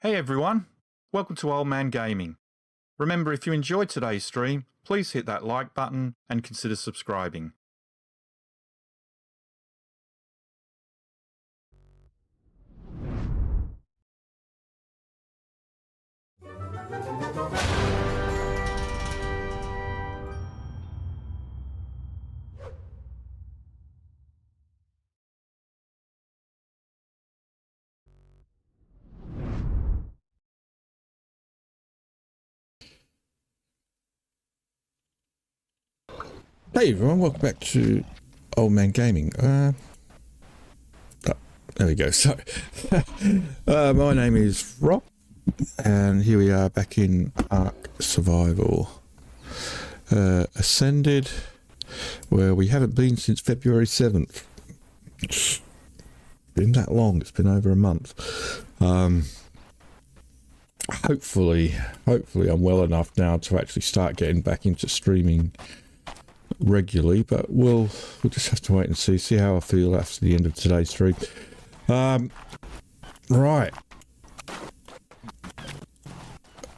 Hey everyone, welcome to Old Man Gaming. Remember, if you enjoyed today's stream, please hit that like button and consider subscribing. Hey everyone, welcome back to Old Man Gaming. There we go. So, my name is Rob, and here we are back in Ark Survival Ascended, where we haven't been since February 7th. It's been that long, it's been over a month. Hopefully I'm well enough now to actually start getting back into streaming regularly, but we'll just have to wait and see how I feel after the end of today's stream. Right,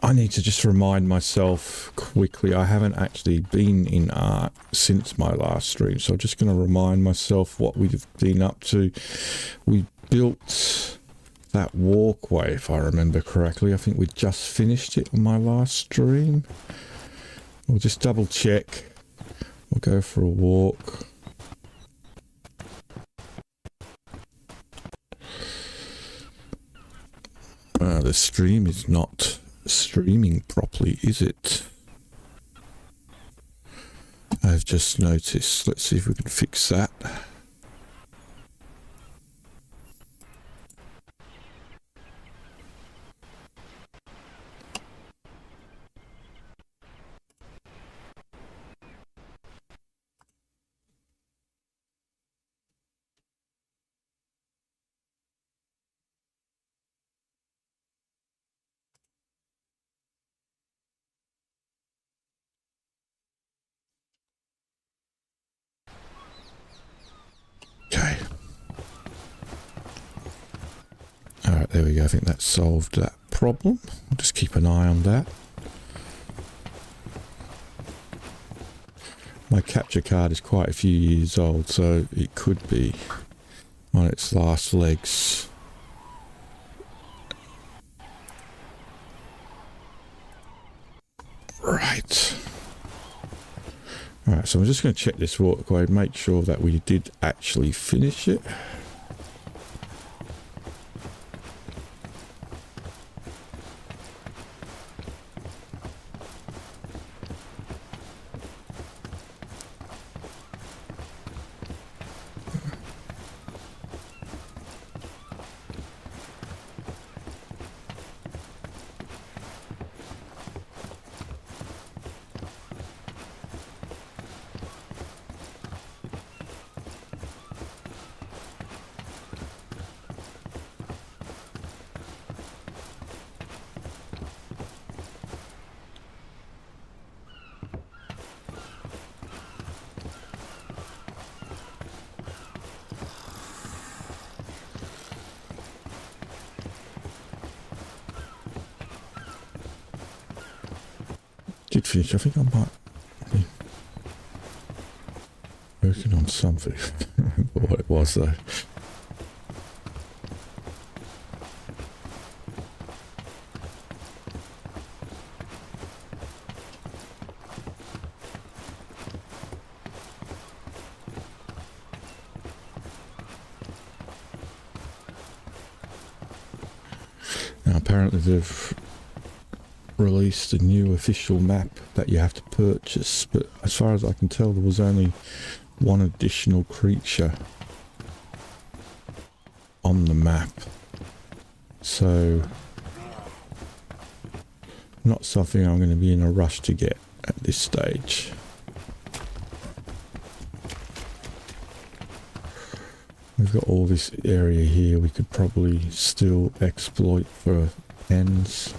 I need to just remind myself quickly, I haven't actually been in Ark since my last stream, so I'm just going to remind myself what we've been up to. We built that walkway, if I remember correctly. I think we just finished it on my last stream. We'll just double check. We'll go for a walk. The stream is not streaming properly, is it? I've just noticed. Let's see if we can fix that. Okay. Alright, there we go. I think that solved that problem. I'll just keep an eye on that. My capture card is quite a few years old, so it could be on its last legs. Right. Alright, so I'm just going to check this walkway, make sure that we did actually finish it. Did finish. I think I might be working on something. I don't remember what it was though. Now apparently they've released a new official map that you have to purchase, but as far as I can tell there was only one additional creature on the map, so not something I'm going to be in a rush to get at this stage. We've got all this area here we could probably still exploit for ends.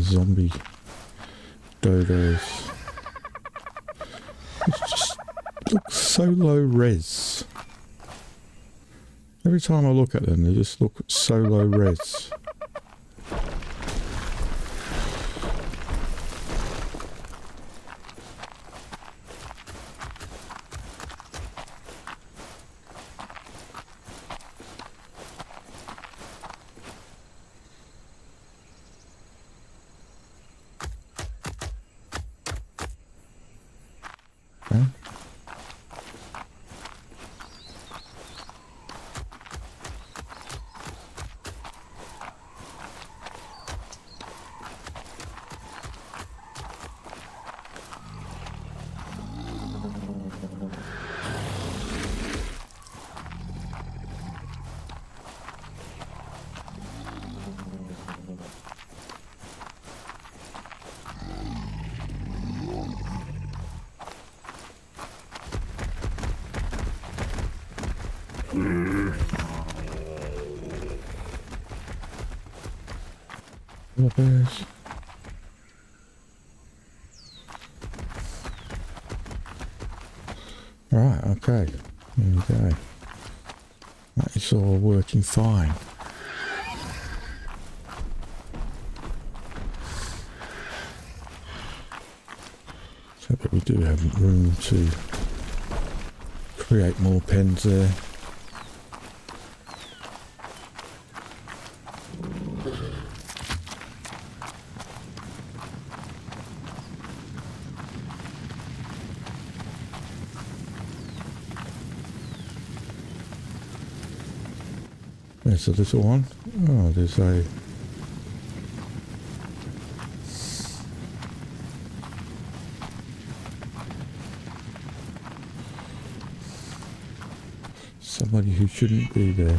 zombie dodos. It just looks so low res. Every time I look at them, they just look so low res. Okay. Bears. Right, okay. There we go. That is all working fine. So that we do have room to create more pens there. There's a little one. Oh, there's a... somebody who shouldn't be there.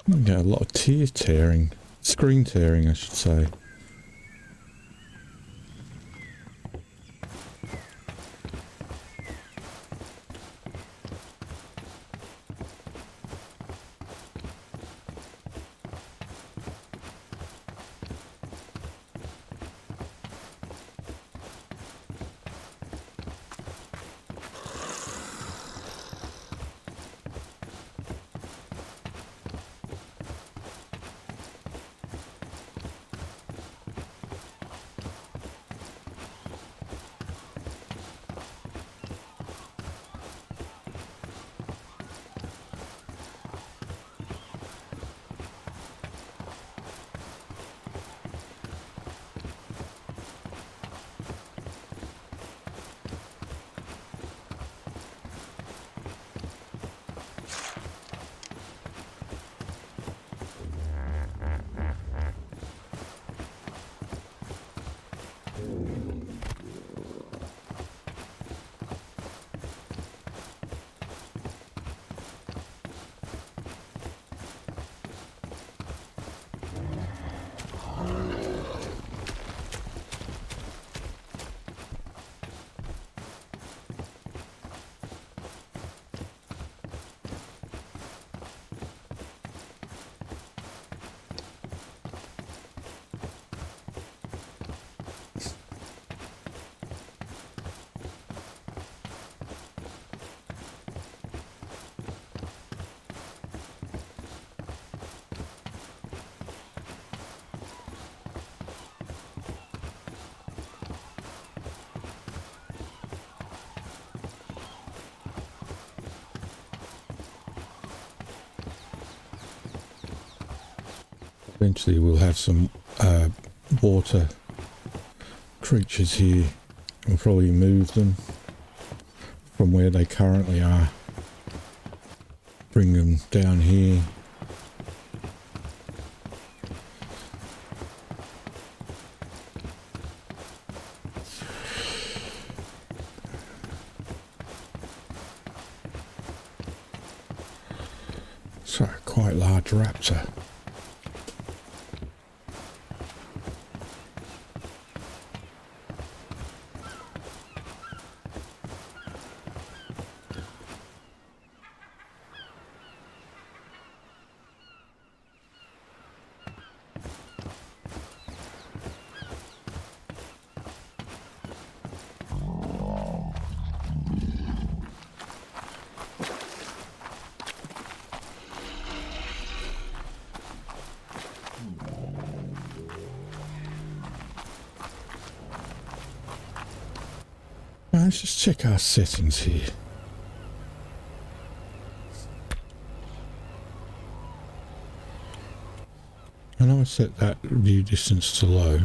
Yeah, a lot of tearing, screen tearing I should say. Eventually we'll have some water creatures here. We'll probably move them from where they currently are. Bring them down here. So, quite large raptor. Let's just check our settings here. I know I set that view distance to low.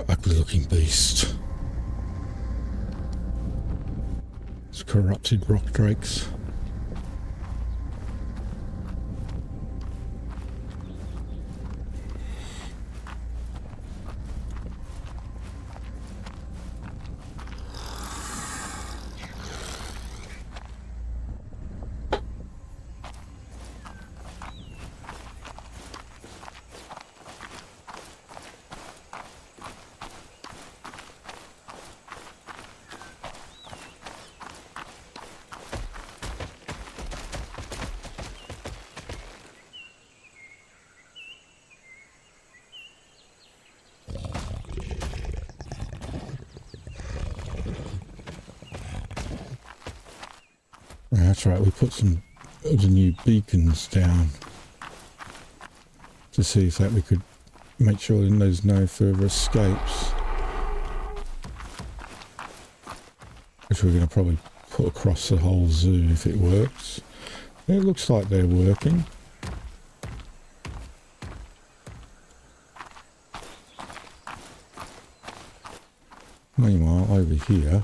Ugly looking beast. It's corrupted rock drakes. That's right, we put some of the new beacons down to see if that we could make sure there's no further escapes. Which we're going to probably put across the whole zoo if it works. It looks like they're working. Meanwhile, over here,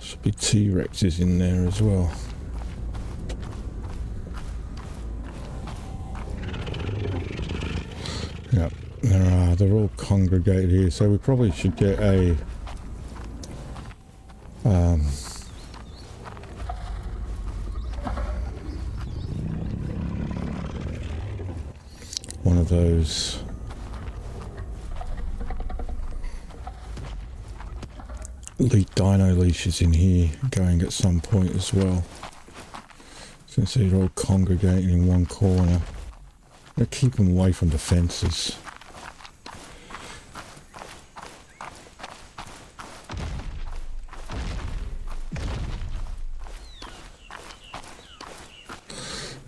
should be T-Rexes in there as well. Yep, there are. They're all congregated here, so we probably should get a one of those dino leashes in here going at some point as well, since they're all congregating in one corner. They keep them away from the fences.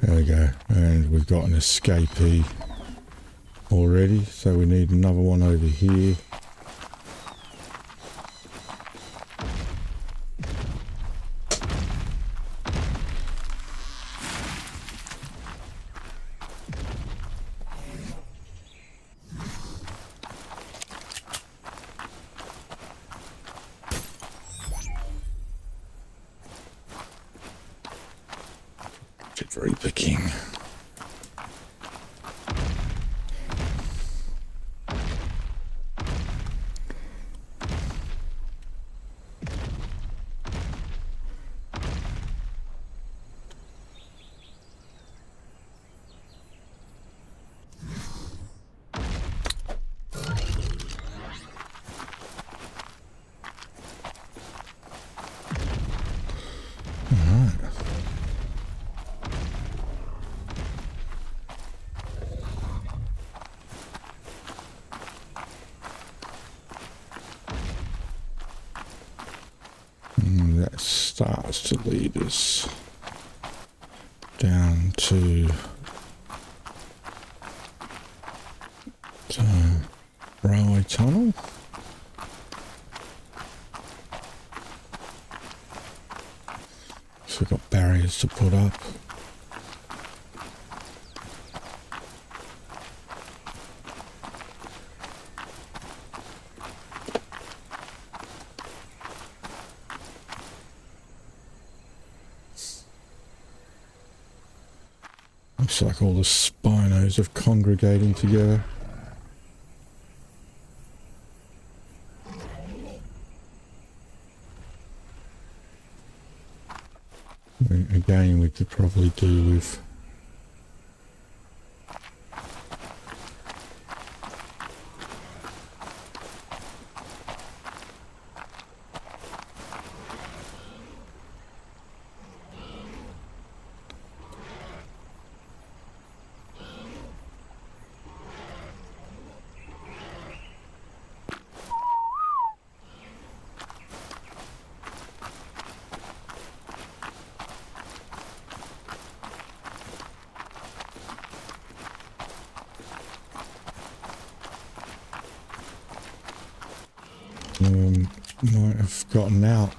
There we go, and we've got an escapee already, so we need another one over here. Reaper King. That starts to lead us down to the railway tunnel. So we've got barriers to put up. Looks like all the Spinos are congregating together. Again, we could probably do with might have gotten out.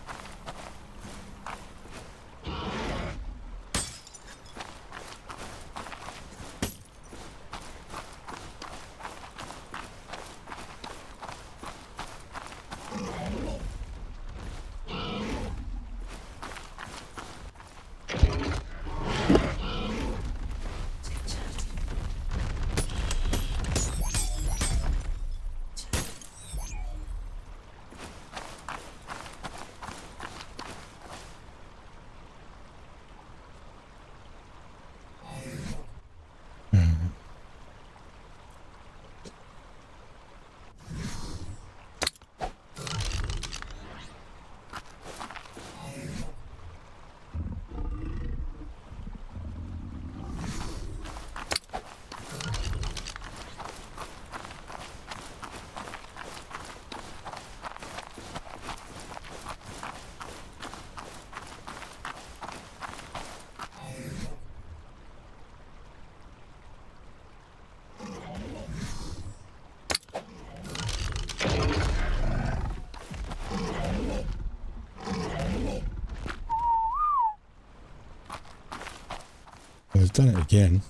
I've done it again.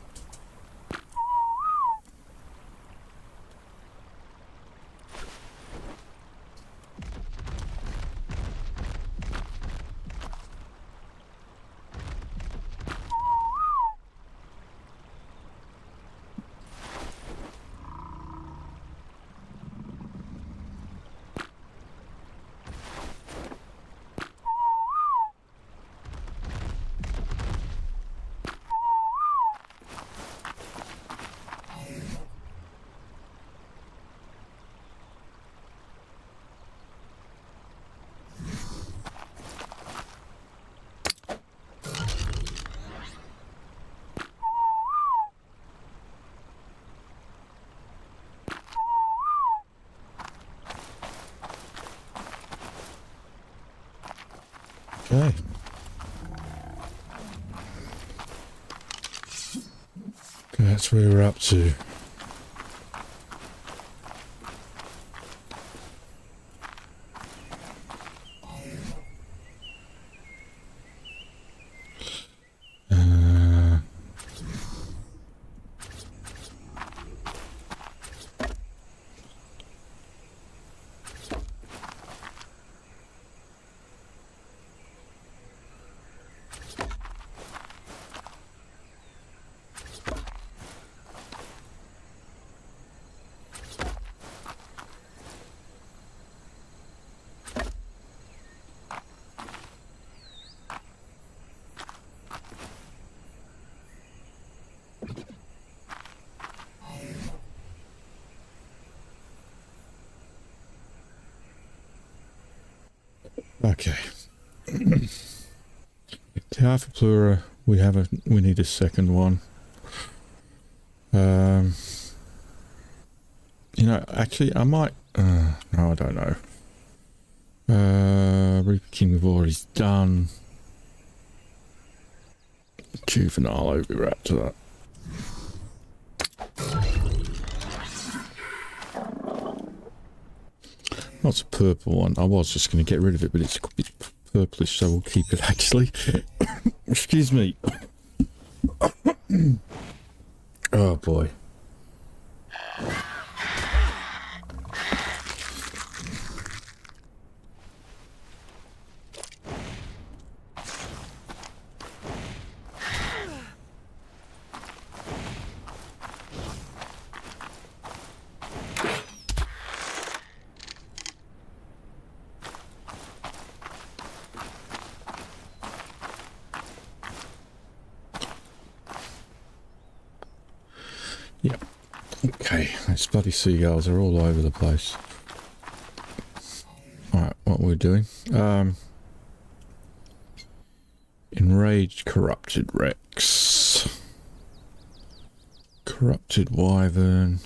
Okay. That's where we're up to. Okay. The Alpha Plura, we need a second one. You know, actually, I might. No, I don't know. Reaper King we've already done. Juvenile, I'll be right to that. That's a purple one. I was just going to get rid of it, but it's a bit purplish, so we'll keep it actually. Excuse me. Oh boy. Yep. Okay, those bloody seagulls are all over the place. Alright, what we're doing. Enraged Corrupted Rex. Corrupted Wyvern.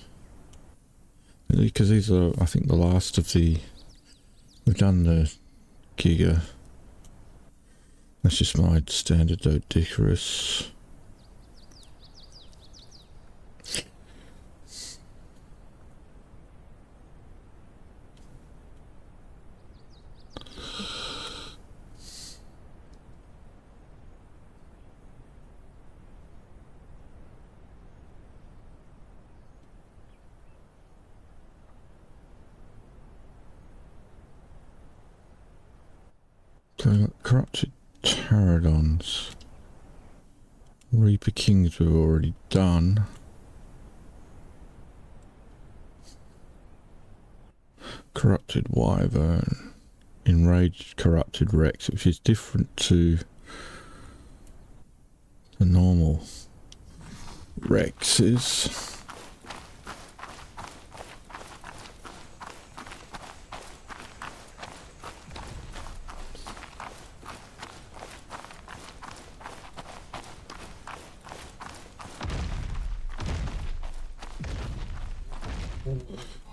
Because these are, I think, the last of the... We've done the Giga. That's just my standard Doedicurus. So we've got Corrupted Pterodons. Reaper Kings we've already done. Corrupted Wyvern. Enraged Corrupted Rex, which is different to the normal Rexes.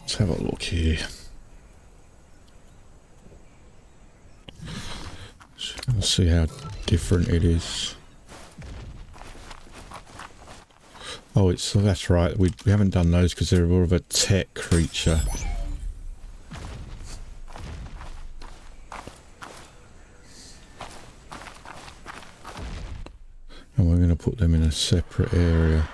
Let's have a look here. Let's see how different it is. Oh, that's right. We haven't done those because they're more of a tech creature. And we're going to put them in a separate area.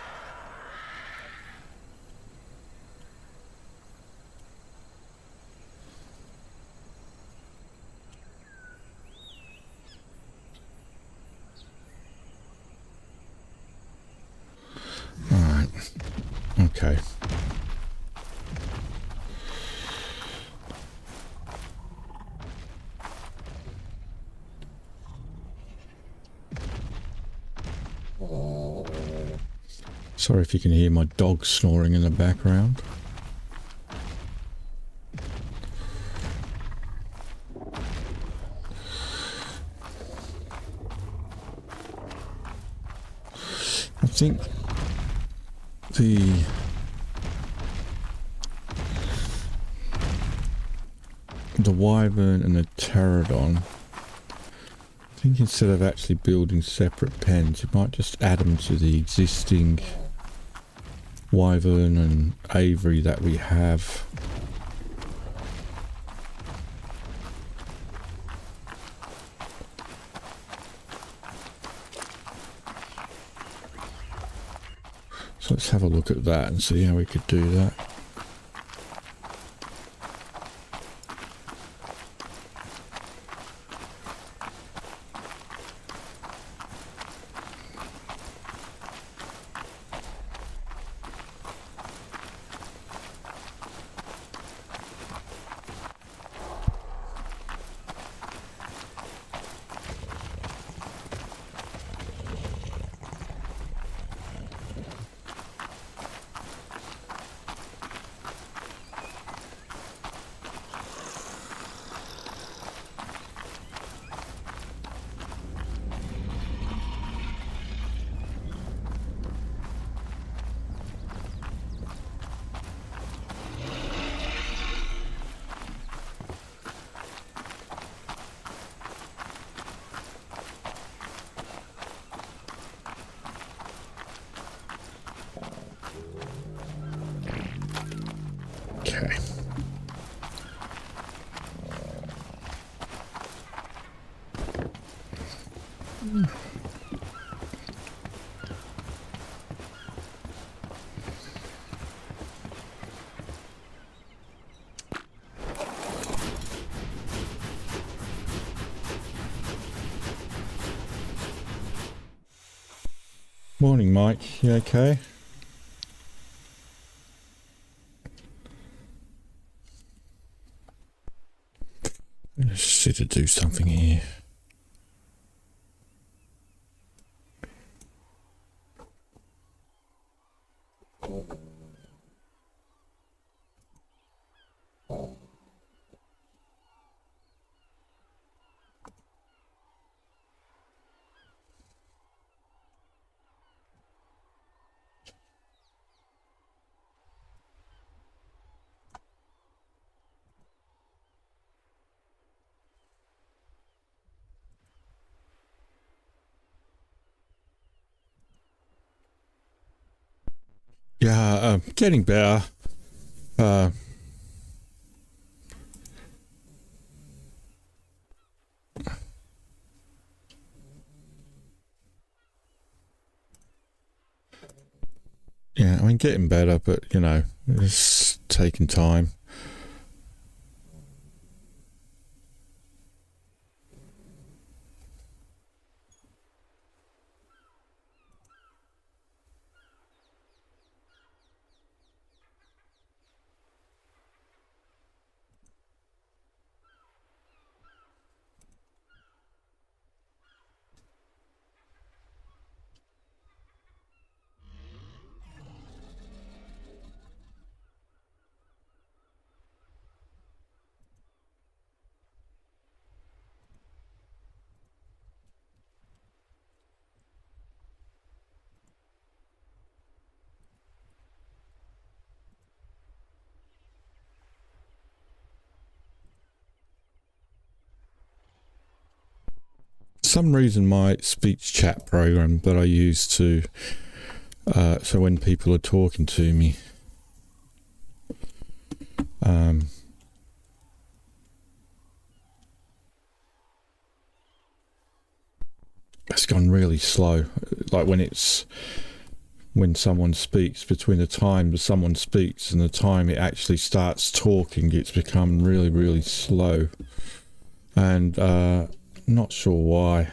Okay. Sorry if you can hear my dog snoring in the background. I think the Wyvern and the Pterodon, I think instead of actually building separate pens, you might just add them to the existing Wyvern and Aviary that we have. So let's have a look at that and see how we could do that. Morning, Mike. You okay? Just need to do something here. Yeah, getting better. Yeah, I mean, getting better, but, you know, it's taking time. Some reason my speech chat program that I use to so when people are talking to me it's gone really slow, like when someone speaks, between the time that someone speaks and the time it actually starts talking, it's become really, really slow, and not sure why.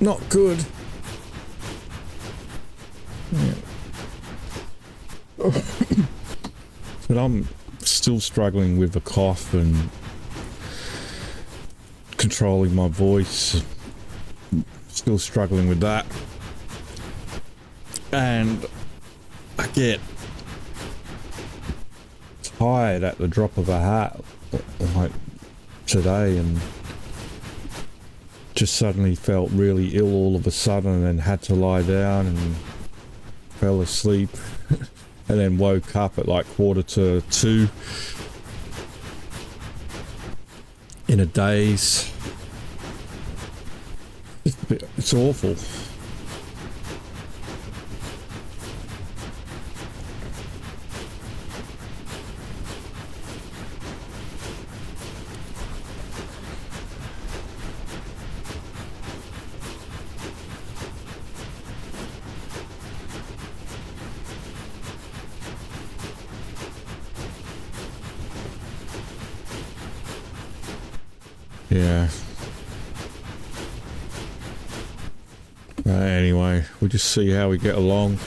Not good. Yeah. But I'm still struggling with a cough and controlling my voice. Still struggling with that. And I get tired at the drop of a hat, like today, and just suddenly felt really ill all of a sudden and had to lie down and fell asleep and then woke up at like 1:45 in a daze. It's awful. Yeah. Anyway, we'll just see how we get along.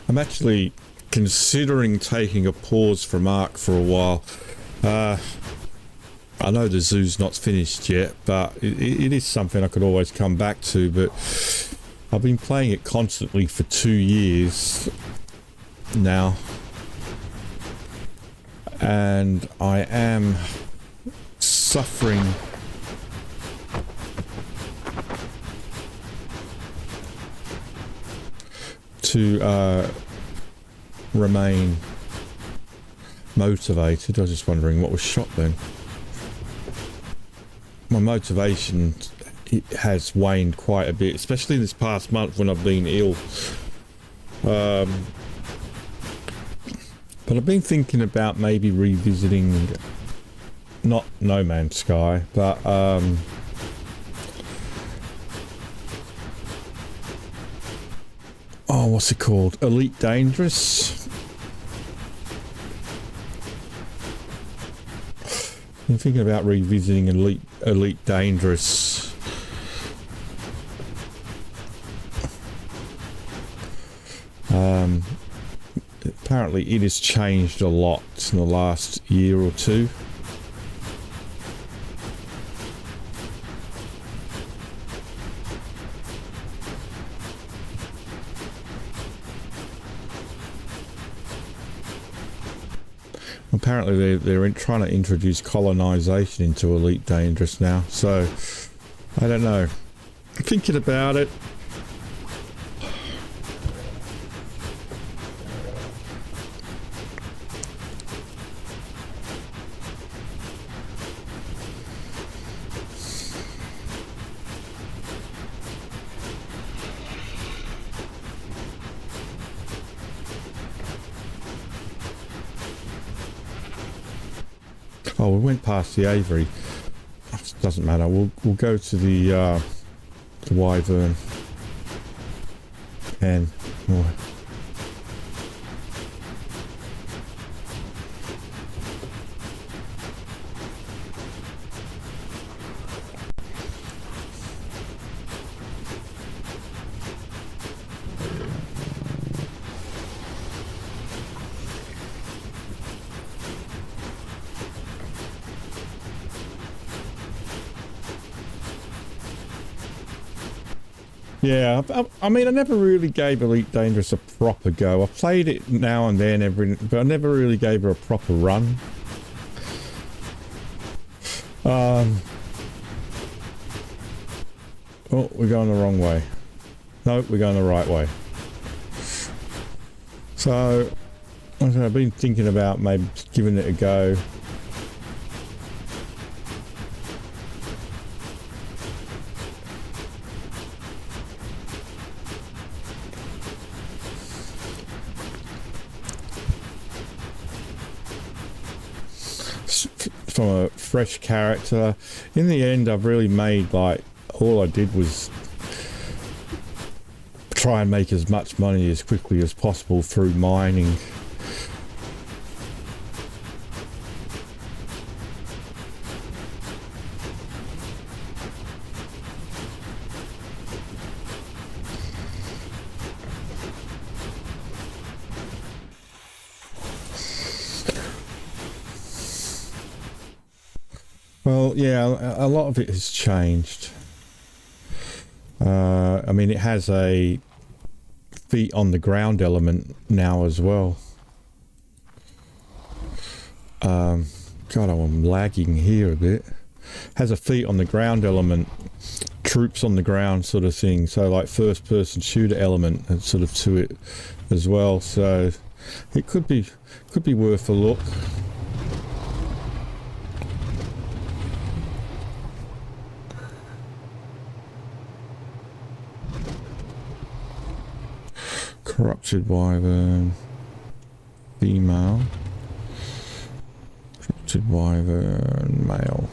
I'm actually considering taking a pause from Ark for a while. I know the zoo's not finished yet, but it is something I could always come back to. But I've been playing it constantly for 2 years now, and I am suffering to remain motivated. I was just wondering what was shot then. My motivation, it has waned quite a bit, especially this past month when I've been ill. But I've been thinking about maybe revisiting, not No Man's Sky, but oh, what's it called? Elite Dangerous. I'm thinking about revisiting Elite Dangerous. Apparently it has changed a lot in the last year or two. Apparently they're trying to introduce colonization into Elite Dangerous now, so I don't know. I'm thinking about it. Oh, we went past the aviary. Doesn't matter. We'll go to the wyvern and yeah, I mean, I never really gave Elite Dangerous a proper go. I played it now and then, but I never really gave her a proper run. Oh, we're going the wrong way. No, we're going the right way. So, I've been thinking about maybe giving it a go. From a fresh character. In the end, I've really made, like, all I did was try and make as much money as quickly as possible through mining. Well, yeah, a lot of it has changed. I mean, it has a feet on the ground element now as well. God, I'm lagging here a bit. Has a feet on the ground element, troops on the ground sort of thing. So like first person shooter element and sort of to it as well. So it could be worth a look. Corrupted wyvern, female. Corrupted wyvern, male.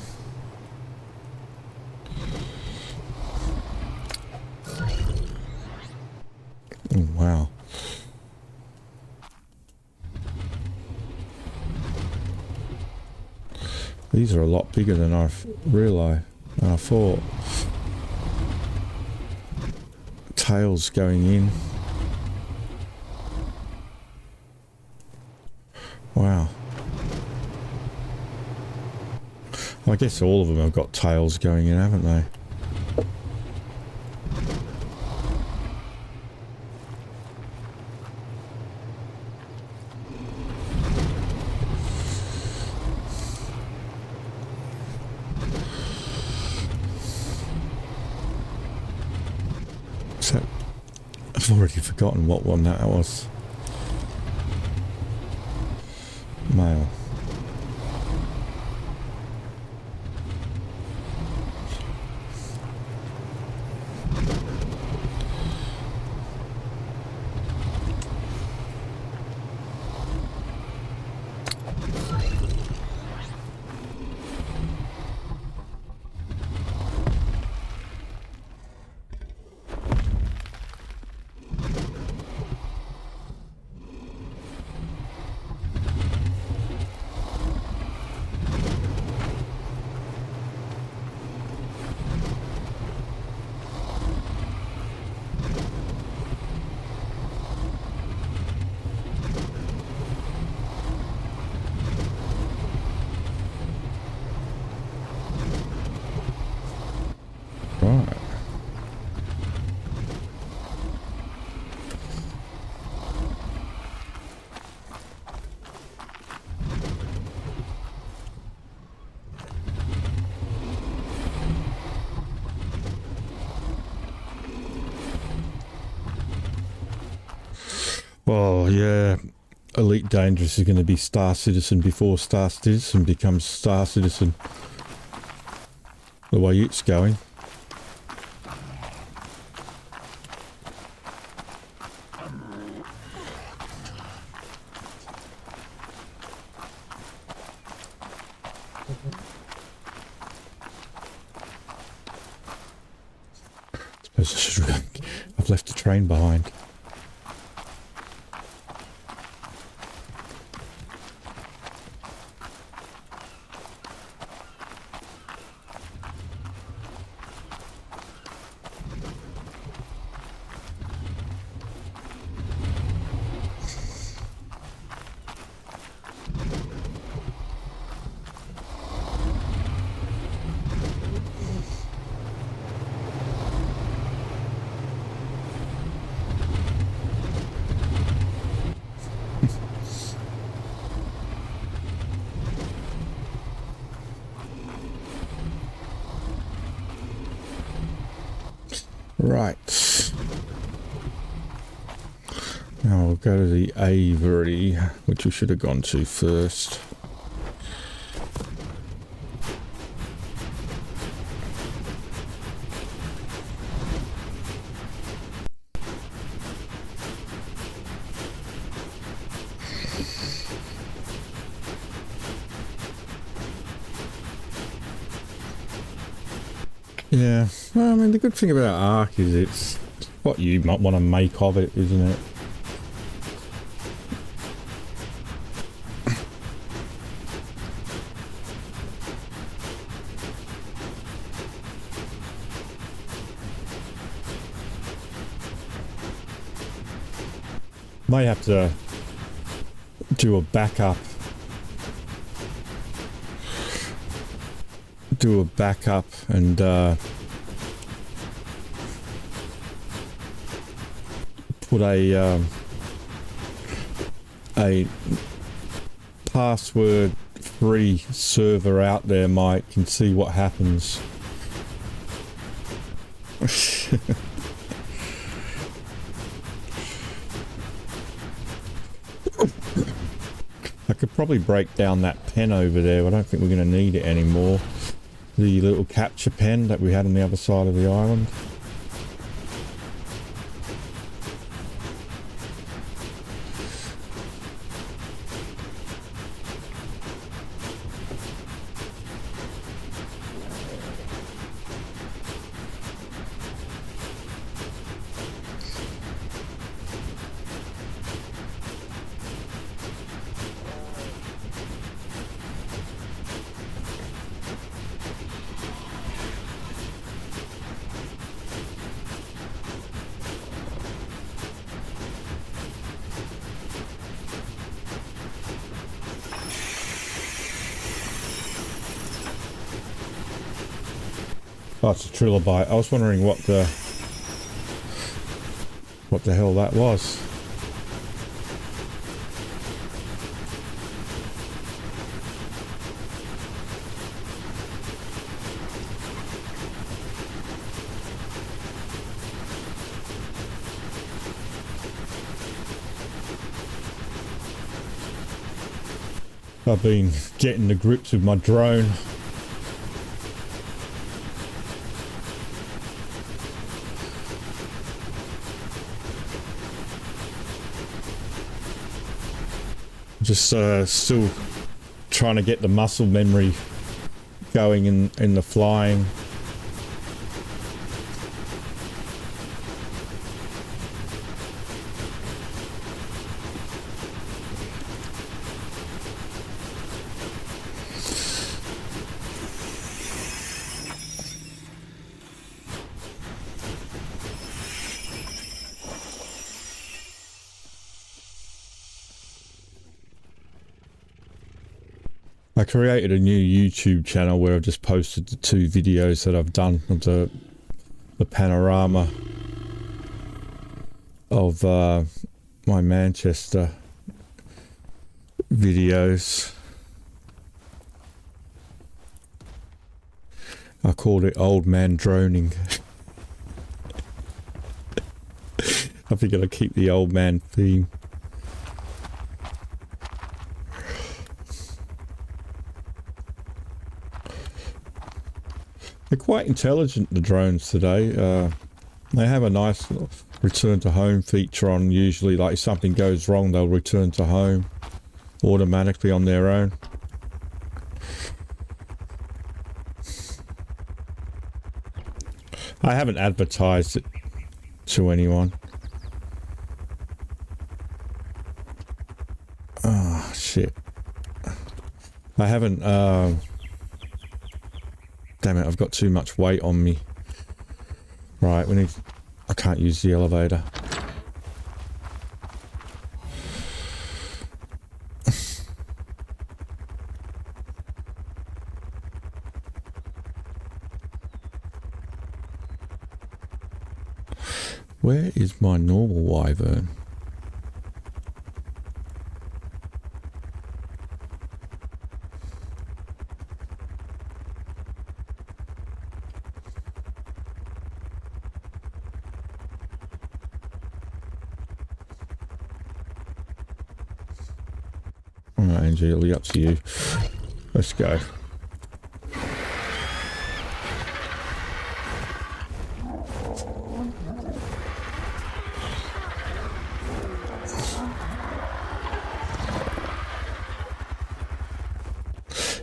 Oh, wow. These are a lot bigger than I realised, than I thought. Tails going in. Wow. I guess all of them have got tails going in, haven't they? So, I've already forgotten what one that was. Male. Right. Well, yeah, Elite Dangerous is going to be Star Citizen before Star Citizen becomes Star Citizen. The way it's going. I've left the train behind. Right. Now we'll go to the aviary, which we should have gone to first. Yeah, well, I mean, the good thing about Ark is it's what you might want to make of it, isn't it? May have to do a backup. And put a password-free server out there, Mike, and see what happens. I could probably break down that pen over there, but I don't think we're going to need it anymore. The little capture pen that we had on the other side of the island. Oh, it's a trilobite. I was wondering what the hell that was. I've been getting to grips with my drone. Just still trying to get the muscle memory going in the flying. I created a new YouTube channel where I've just posted the 2 videos that I've done of the panorama of my Manchester videos. I called it Old Man Droning. I figured I'd keep the old man theme. They're quite intelligent, the drones today. They have a nice return to home feature on, usually, like if something goes wrong, they'll return to home automatically on their own. I haven't advertised it to anyone. Oh, shit. I haven't, damn it, I've got too much weight on me. Right, I can't use the elevator. Where is my normal wyvern? Alright, Angie, it'll be up to you. Let's go.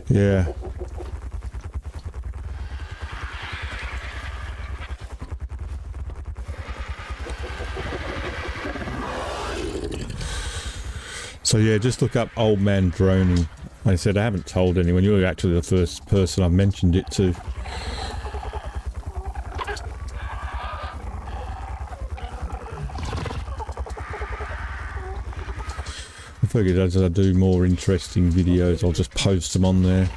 Yeah. So yeah, just look up Old Man Droning. Like I said, I haven't told anyone. You're actually the first person I've mentioned it to. I figured as I do more interesting videos, I'll just post them on there.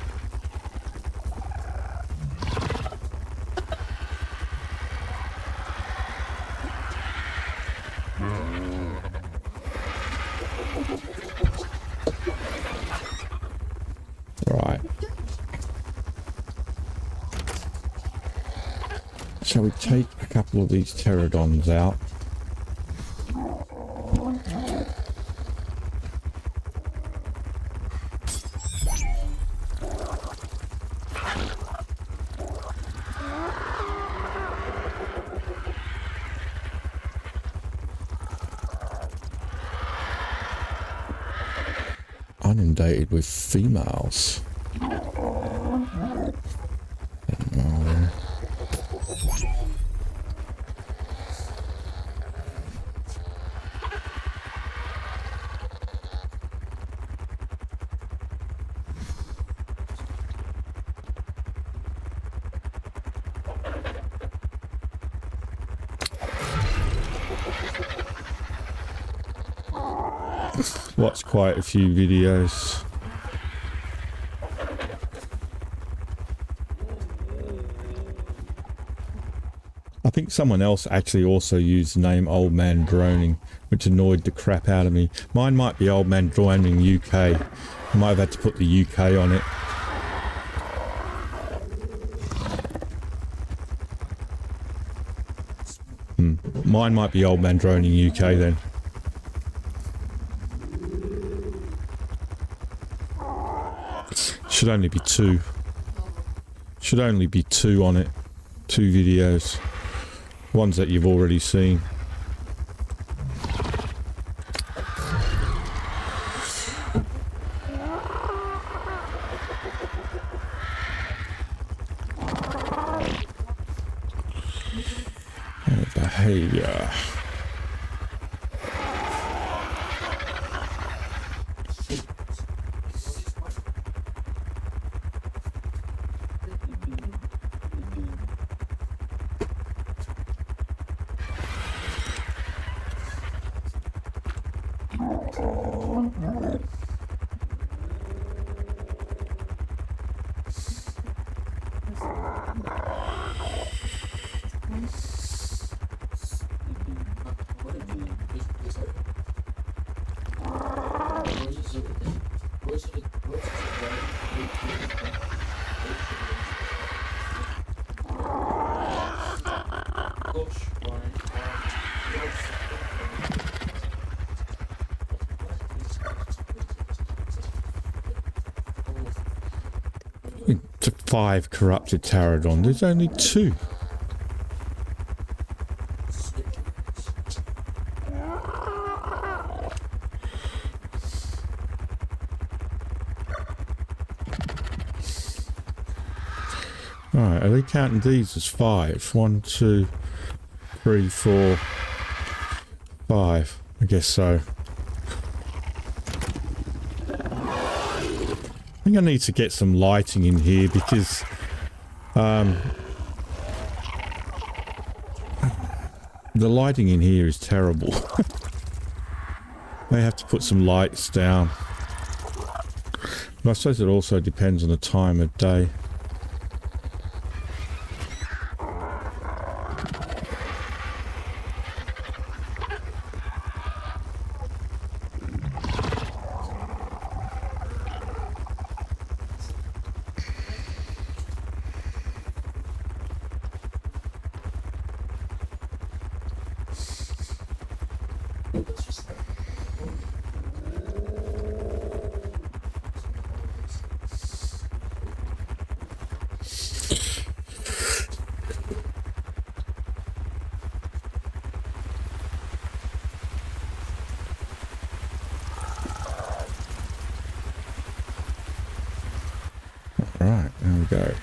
Right. Shall we take a couple of these pterodons out? Inundated with females. Watched quite a few videos. think someone else actually also used the name Old Man Droning, which annoyed the crap out of me. Mine might be Old Man Droning UK. I might have had to put the UK on it. Mine might be Old Man Droning UK then. Should only be two. Should only be two on it. 2 videos. Ones that you've already seen. Behavior. To 5 corrupted pterodon. There's only 2. Alright, are they counting these as 5? 1, 2, 3, 4, 5. I guess so. I think I need to get some lighting in here because the lighting in here is terrible. May have to put some lights down. But I suppose it also depends on the time of day. Right, there we go.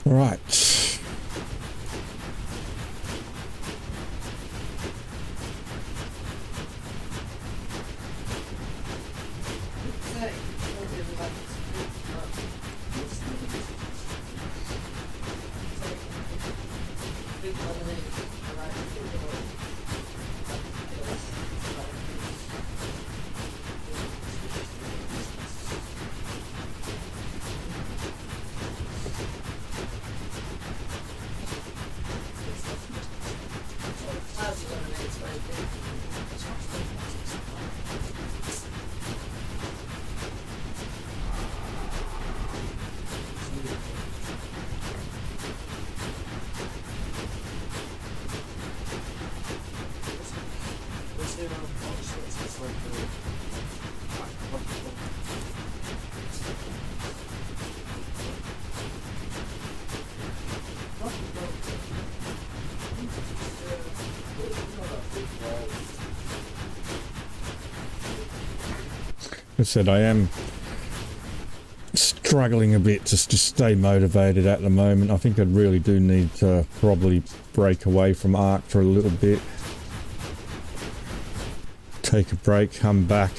Right. I said I am struggling a bit to stay motivated at the moment. I think I really do need to probably break away from Ark for a little bit. take a break, come back.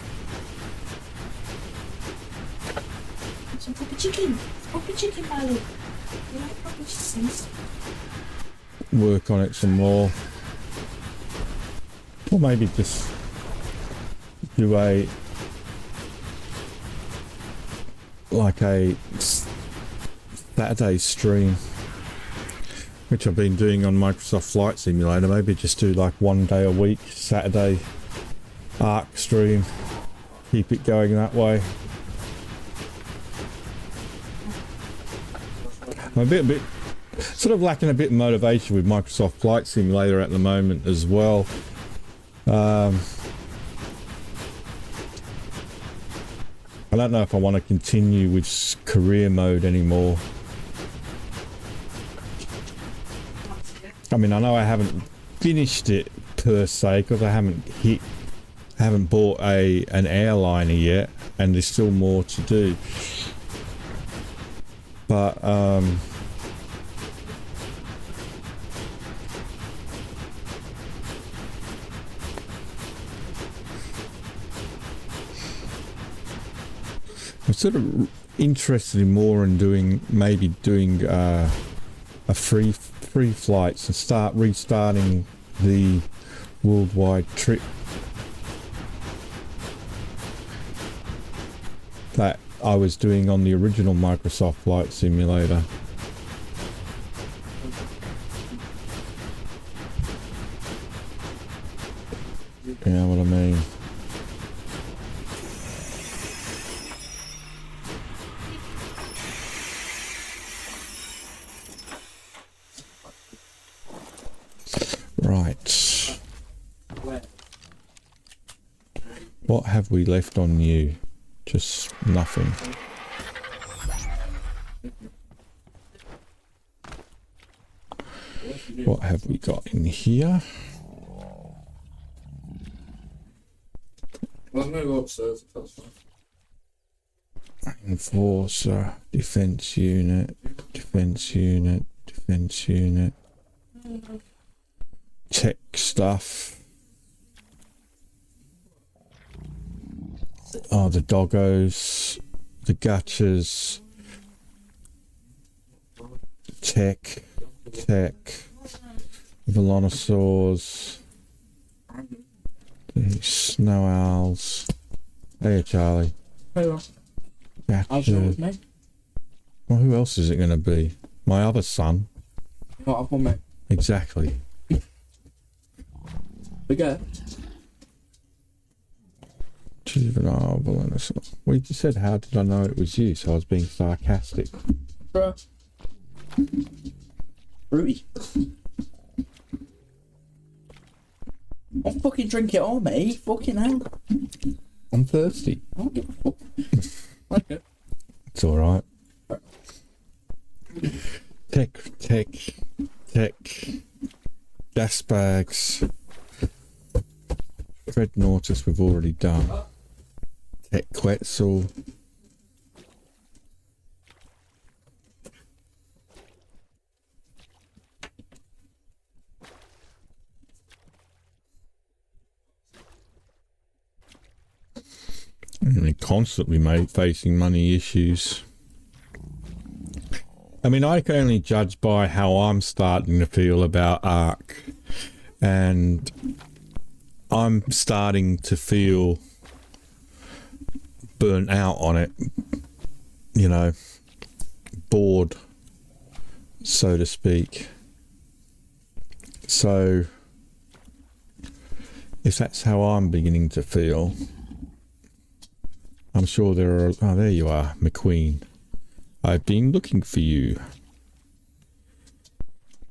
Some proper chicken. Proper chicken, Miley. You like proper chickens? Work on it some more. Or maybe just do a Saturday stream, which I've been doing on Microsoft Flight Simulator. Maybe just do like 1 day a week, Saturday Ark stream. Keep it going that way. I'm a bit sort of lacking a bit of motivation with Microsoft Flight Simulator at the moment as well. I don't know if I want to continue with career mode anymore. I mean, I know I haven't finished it per se because I haven't bought an airliner yet, and there's still more to do. But I'm sort of interested in more in maybe doing a free flights and restarting the worldwide trip that I was doing on the original Microsoft Flight Simulator. You know what I mean? Right. What have we left on you? Just nothing. What have we got in here? Well, I'm going to go upstairs if that's fine. Enforcer, defense unit, defense unit, defense unit. Tech stuff. Oh, the doggos, the gachas, tech, velonosaurs, the snow owls. Hey, Charlie. Hey, how's it with Gachas. me? Well, who else is it going to be? My other son. Not have one, mate. Exactly. Forget. Juvenile velonosaur. We just said, how did I know it was you? So I was being sarcastic. Bruh. Fruity. I'll fucking drink it all, mate. Fucking hell. I'm thirsty. I don't give a fuck. Okay. It's alright. Tech. Gas bags. Dreadnoughtus we've already done. Tech Quetzal. And we're constantly facing money issues. I mean, I can only judge by how I'm starting to feel about Ark, and I'm starting to feel burnt out on it, you know, bored, so to speak. So, if that's how I'm beginning to feel, I'm sure there are... Oh, there you are, McQueen. I've been looking for you.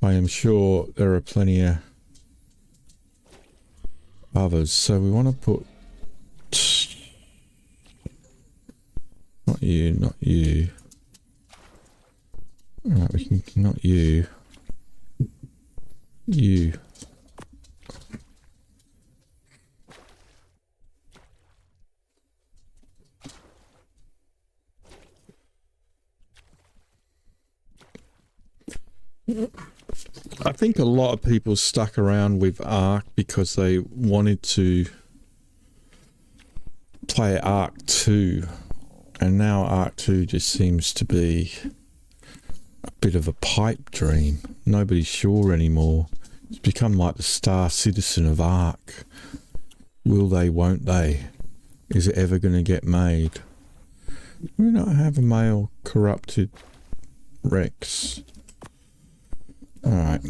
I am sure there are plenty of others. So we want to put... Not you. Alright, we can... Not you. You. I think a lot of people stuck around with Ark because they wanted to play Ark 2, and now Ark 2 just seems to be a bit of a pipe dream. Nobody's sure anymore. It's become like the Star Citizen of Ark. Will they, won't they? Is it ever going to get made? Do we not have a male corrupted Rex? Alright.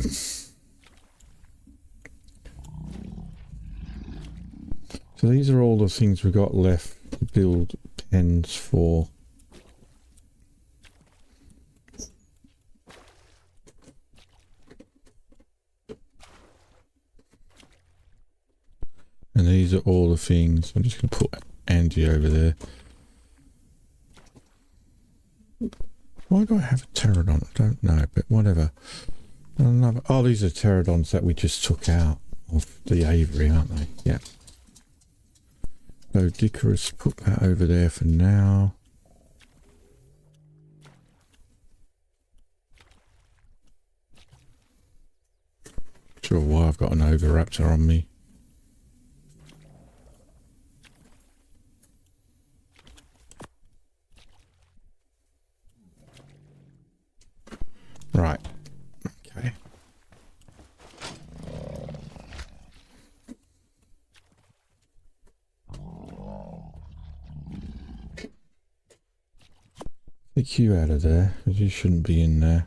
So these are all the things we've got left to build pens for. And these are all the things. I'm just going to put Andy over there. Why do I have a pterodon? I don't know, but whatever. Another, oh, these are pterodons that we just took out of the aviary, aren't they? Yeah. So Dicarus, put that over there for now. Sure why I've got an Oviraptor on me. Right. Okay. Take you out of there, because you shouldn't be in there.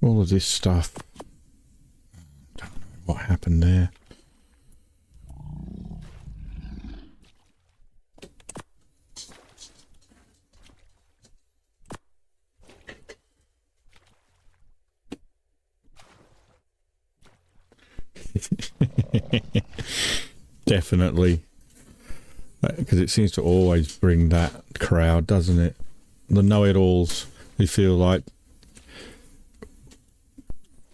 All of this stuff. Don't know what happened there. Definitely, because it seems to always bring that crowd, doesn't it? The know-it-alls who feel like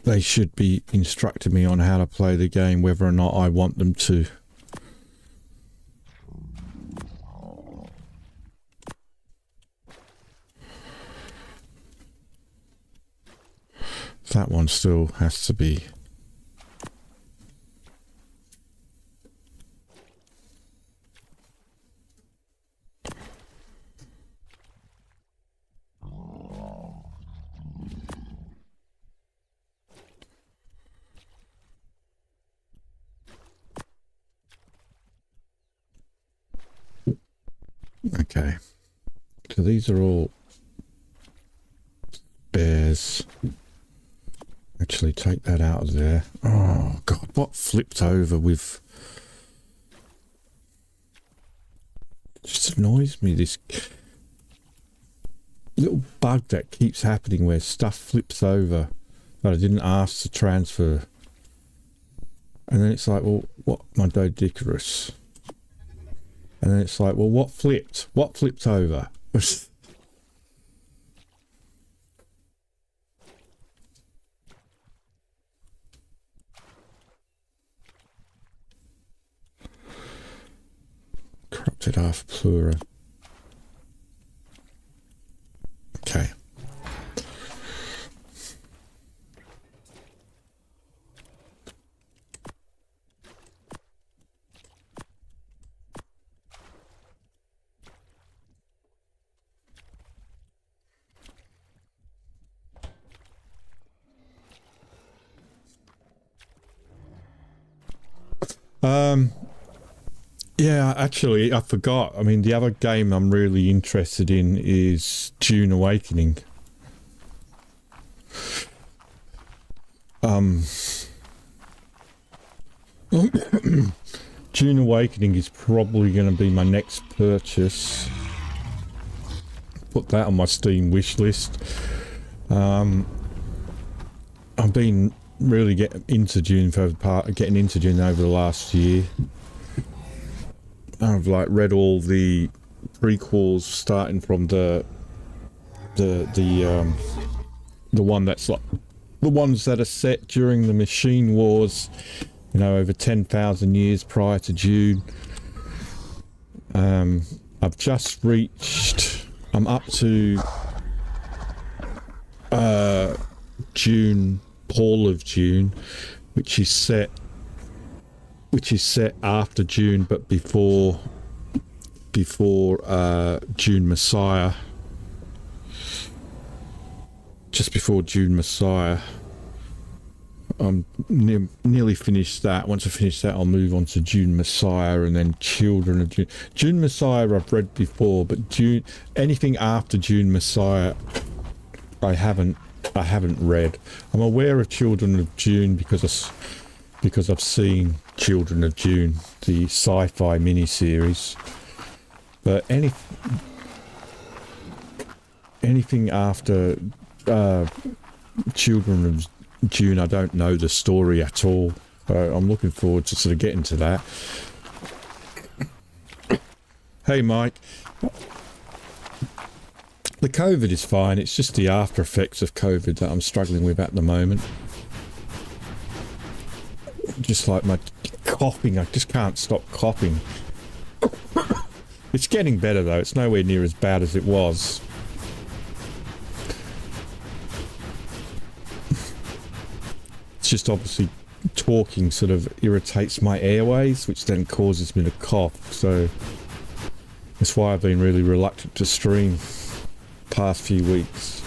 they should be instructing me on how to play the game, whether or not I want them to. That one still has to be. Okay, so these are all bears. Actually, take that out of there. Oh God, what flipped over with? It just annoys me, this little bug that keeps happening where stuff flips over that I didn't ask to transfer, and then it's like, well, what, my Dodicarus? And then it's like, well, what flipped? What flipped over? Corrupted half plura. Okay. Yeah, actually, I forgot. I mean, the other game I'm really interested in is Dune Awakening. Dune Awakening is probably going to be my next purchase. Put that on my Steam wish list. I've been really getting into Dune over the last year. I've like read all the prequels, starting from the one that's like the ones that are set during the Machine Wars, you know, over 10,000 years prior to Dune. I've just reached. I'm up to Dune, Paul of Dune, which is set after Dune but before before June Messiah. Just before June Messiah. I'm nearly finished that. Once I finish that, I'll move on to June Messiah and then Children of June. June Messiah I've read before, but anything after June Messiah I haven't read. I'm aware of Children of June because I've seen Children of June, the sci-fi miniseries. But anything after Children of June, I don't know the story at all. I'm looking forward to sort of getting to that. Hey, Mike. The COVID is fine. It's just the after effects of COVID that I'm struggling with at the moment. Just like my coughing, I just can't stop coughing. It's getting better though. It's nowhere near as bad as it was. It's just obviously talking sort of irritates my airways, which then causes me to cough. So that's why I've been really reluctant to stream past few weeks.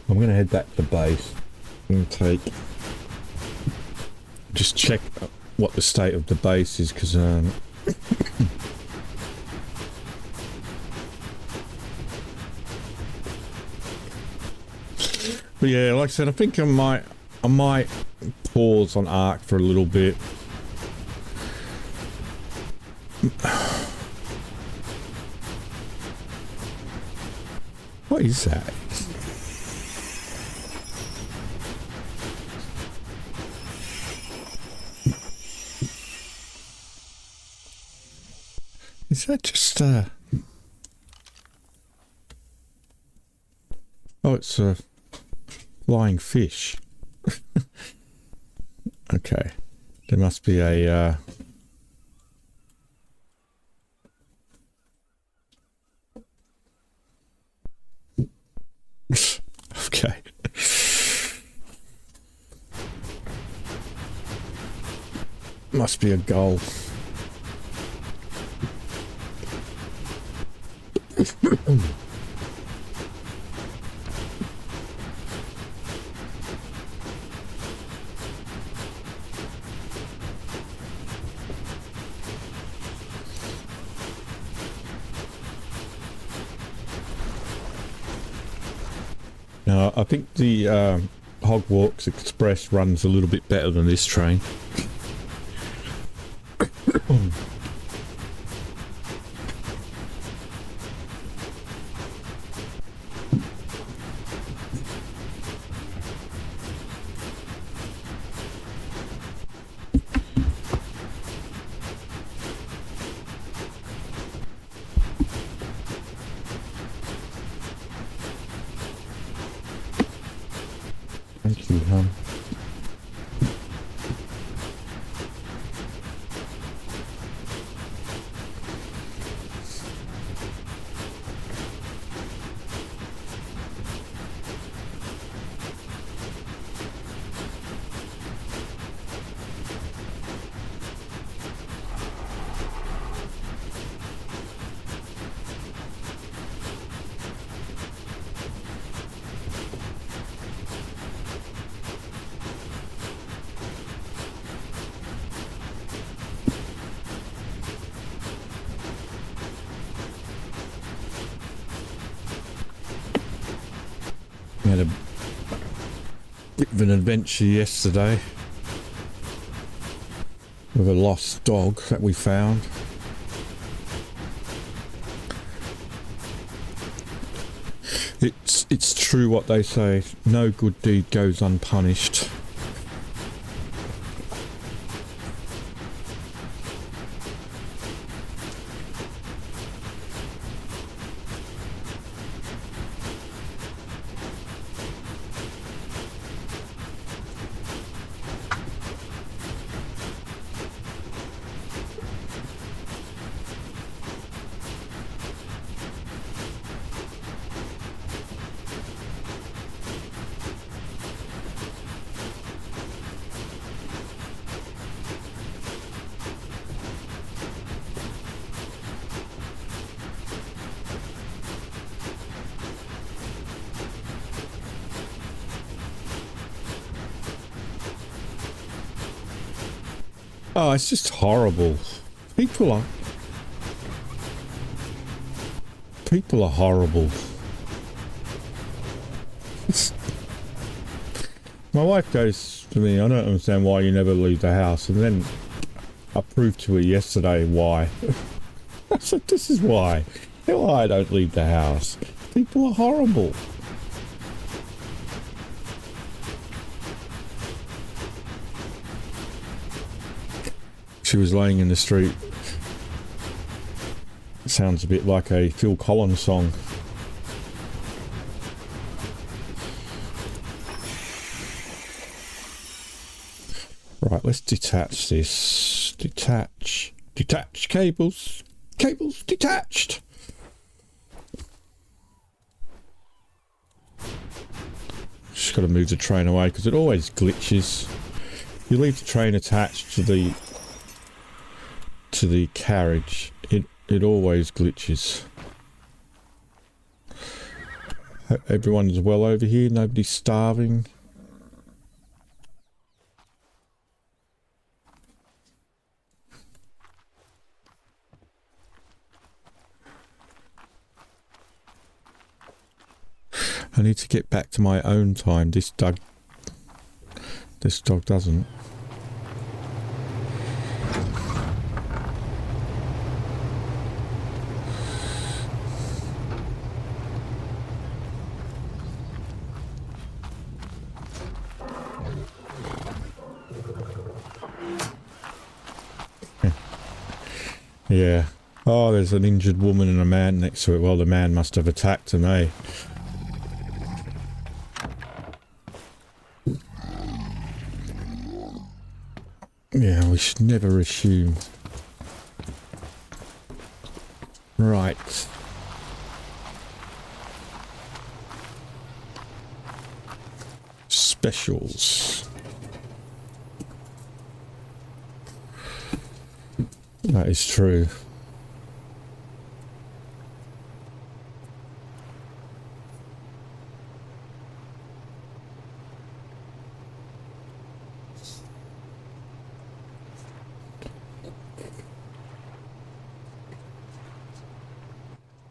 I'm going to head back to the base and just check what the state of the base is, because but yeah, like I said, I think I might pause on Ark for a little bit. What is that? Is that just oh, it's a flying fish. Okay. There must be a okay. Must be a gull. Now, I think the Hogwarts Express runs a little bit better than this train. Thank you, hon. We had a bit of an adventure yesterday with a lost dog that we found. It's true what they say, no good deed goes unpunished. Oh, it's just horrible. People are horrible. My wife goes to me, I don't understand why you never leave the house, and then I proved to her yesterday why. I said, this is why. Why I don't leave the house. People are horrible. She was laying in the street. It sounds a bit like a Phil Collins song. Right, let's detach this. Detach cables. Cables detached. Just got to move the train away because it always glitches. You leave the train attached to the carriage, it always glitches. Everyone's well over here, nobody's starving. I need to get back to my own time. This dog doesn't. Yeah. Oh, there's an injured woman and a man next to it. Well, the man must have attacked them, eh? Yeah, we should never assume. Right. Specials. That is true.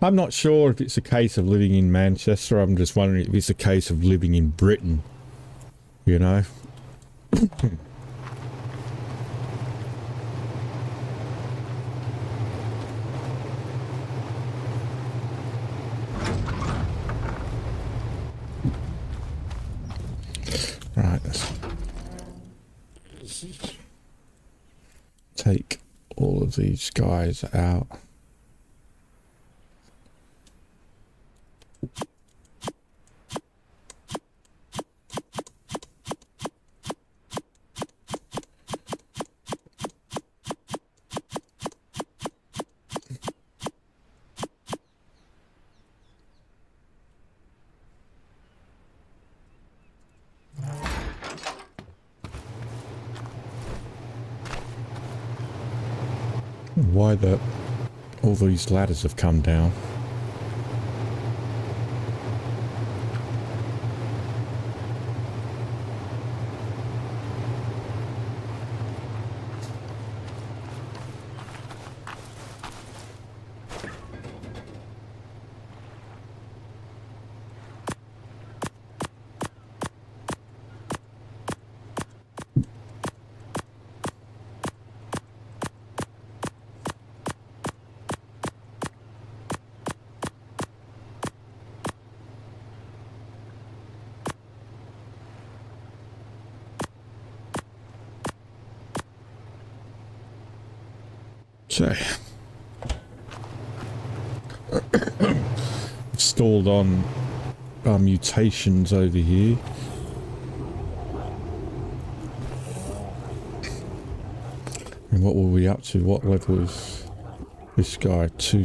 I'm not sure if it's a case of living in Manchester. I'm just wondering if it's a case of living in Britain. You know? Right. Let's take all of these guys out. Why all these ladders have come down. Okay. Installed on mutations over here. And what were we up to? What level is this guy? Two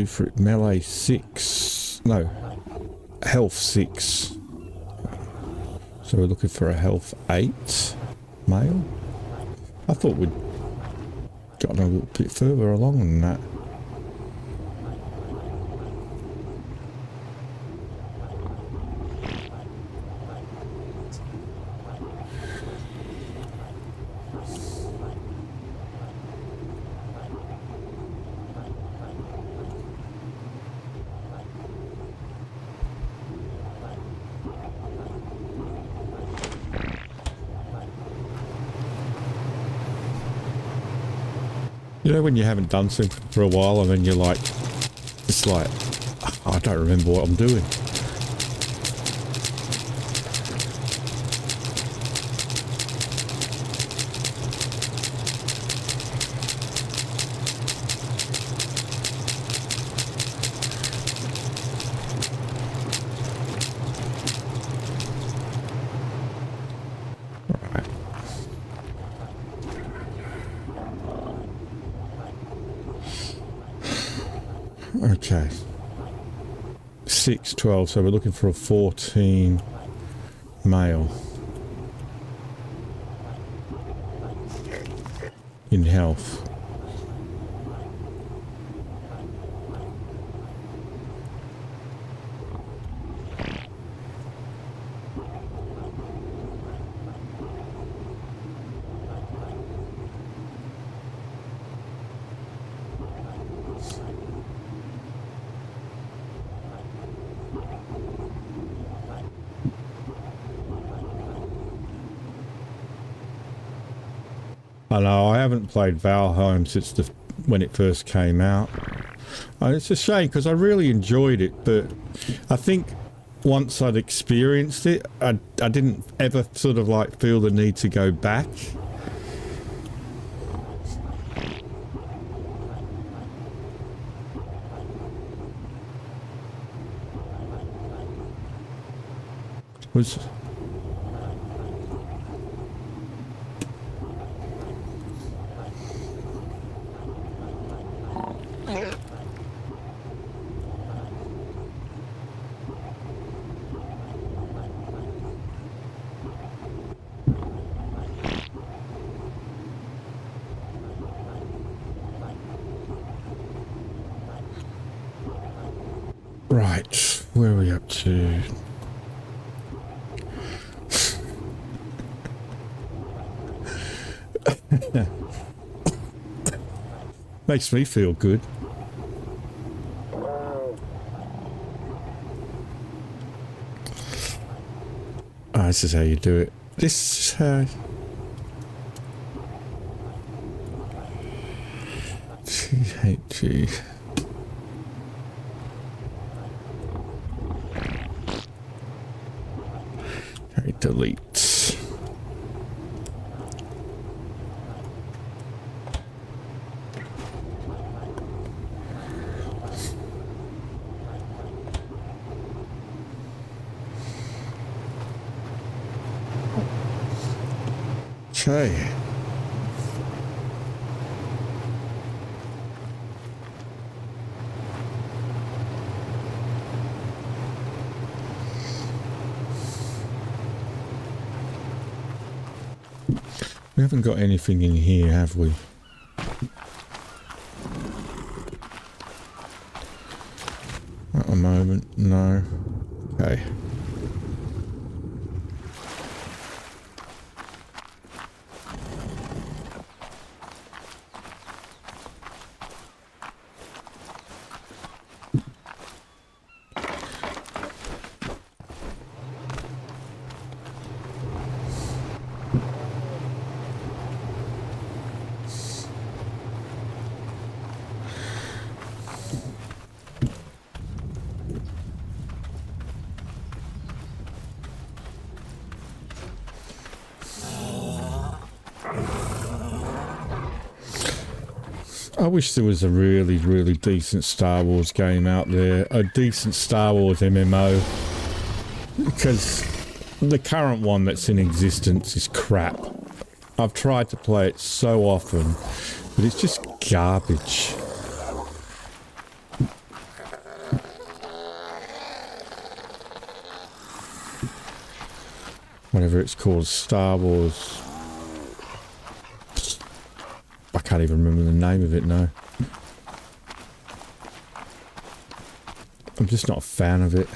for melee 6. No, health 6. So we're looking for a health 8 male. I thought we'd gotten a little bit further along than that. You know when you haven't done something for a while and then you're like, it's like, I don't remember what I'm doing. Okay. 6, 12, so we're looking for a 14 male in health. I know, I haven't played Valheim since when it first came out. And it's a shame because I really enjoyed it, but I think once I'd experienced it, I didn't ever sort of like feel the need to go back. Was right, where are we up to? Makes me feel good. Oh, this is how you do it. This is how... T-H-E... Okay, delete. Okay. We haven't got anything in here, have we? At the moment, no. Okay. I wish there was a really, really decent Star Wars game out there. A decent Star Wars MMO. Because the current one that's in existence is crap. I've tried to play it so often, but it's just garbage. Whatever it's called, Star Wars... I can't even remember the name of it now. I'm just not a fan of it.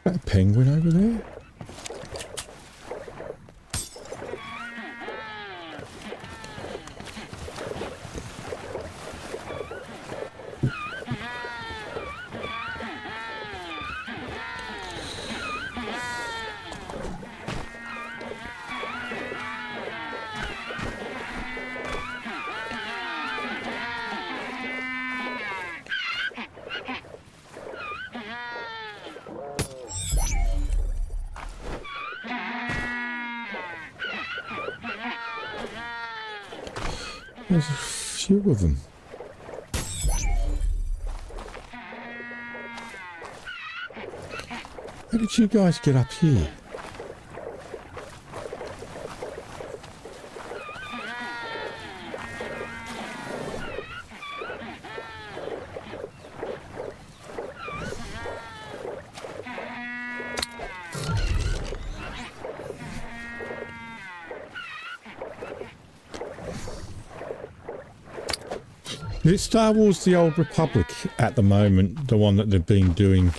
That penguin over there? There's a few of them. How did you guys get up here? Is Star Wars The Old Republic at the moment, the one that they've been doing?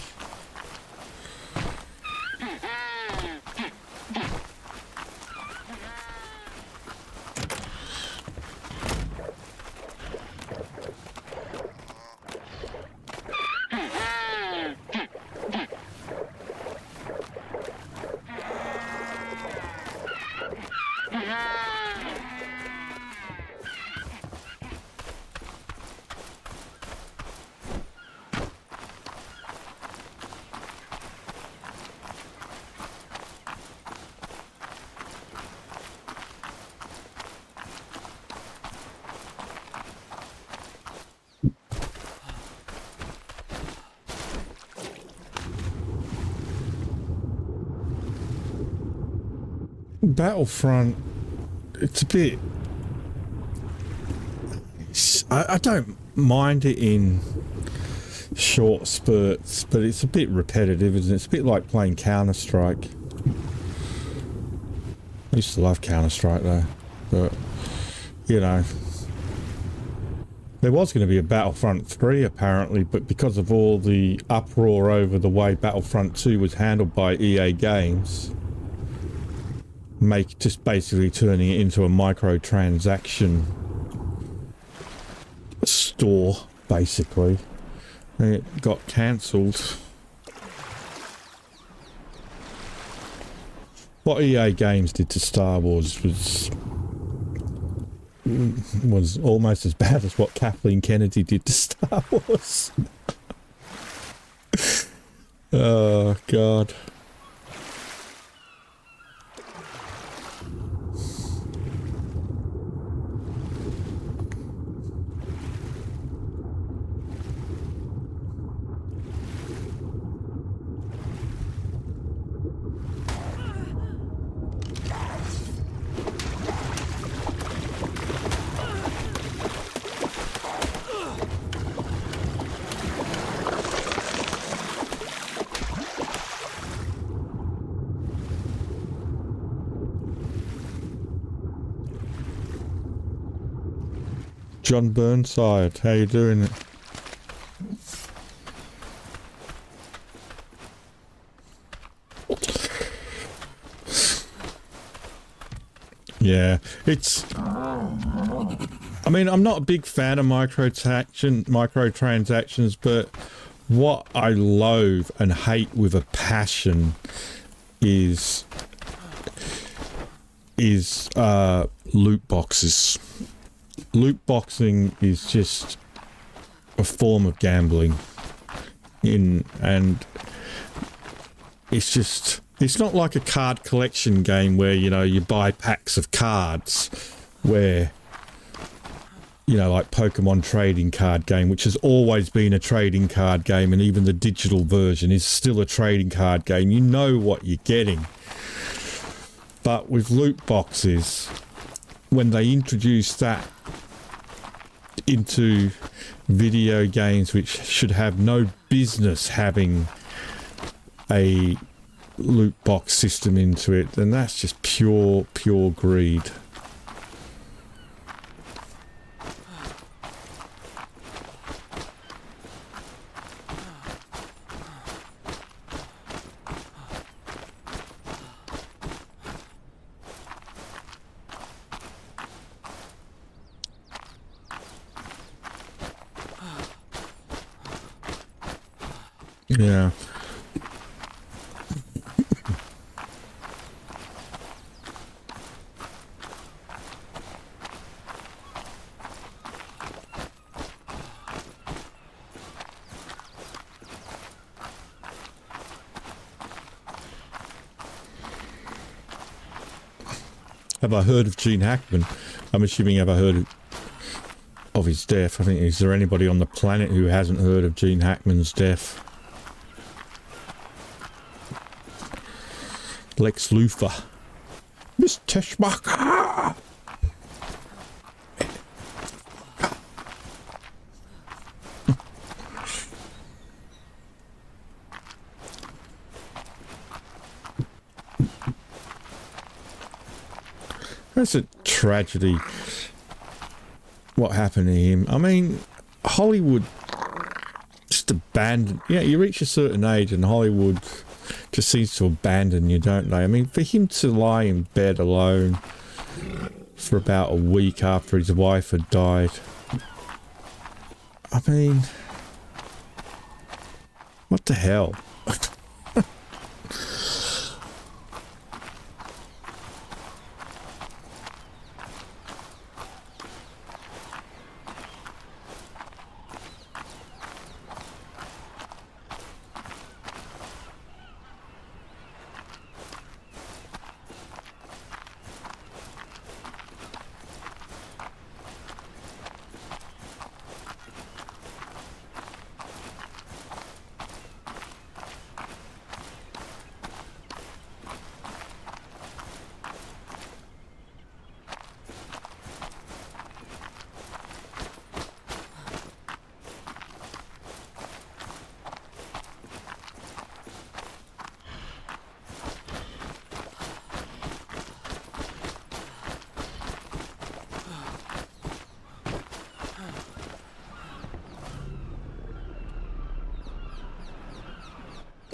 Battlefront, it's a bit... I don't mind it in short spurts, but it's a bit repetitive, isn't it? It's a bit like playing Counter-Strike. I used to love Counter-Strike though, but, you know... There was going to be a Battlefront 3 apparently, but because of all the uproar over the way Battlefront 2 was handled by EA Games... just basically turning it into a microtransaction store, basically. And it got cancelled. What EA Games did to Star Wars was almost as bad as what Kathleen Kennedy did to Star Wars. Oh, God. John Burnside, how you doing? Yeah, it's... I mean, I'm not a big fan of microtransactions, but what I loathe and hate with a passion is loot boxes. Loot boxing is just a form of gambling and it's not like a card collection game where, you know, you buy packs of cards where, you know, like Pokemon trading card game, which has always been a trading card game, and even the digital version is still a trading card game. You know what you're getting. But with loot boxes, when they introduce that into video games, which should have no business having a loot box system into it, then that's just pure greed. Yeah. Have I heard of Gene Hackman? I'm assuming have I heard of his death? I think, is there anybody on the planet who hasn't heard of Gene Hackman's death? Lex Luthor. Miss Teschmacher! That's a tragedy, what happened to him. I mean, Hollywood just abandoned... Yeah, you reach a certain age and Hollywood just seems to abandon you, don't they? I mean, for him to lie in bed alone for about a week after his wife had died... I mean... What the hell?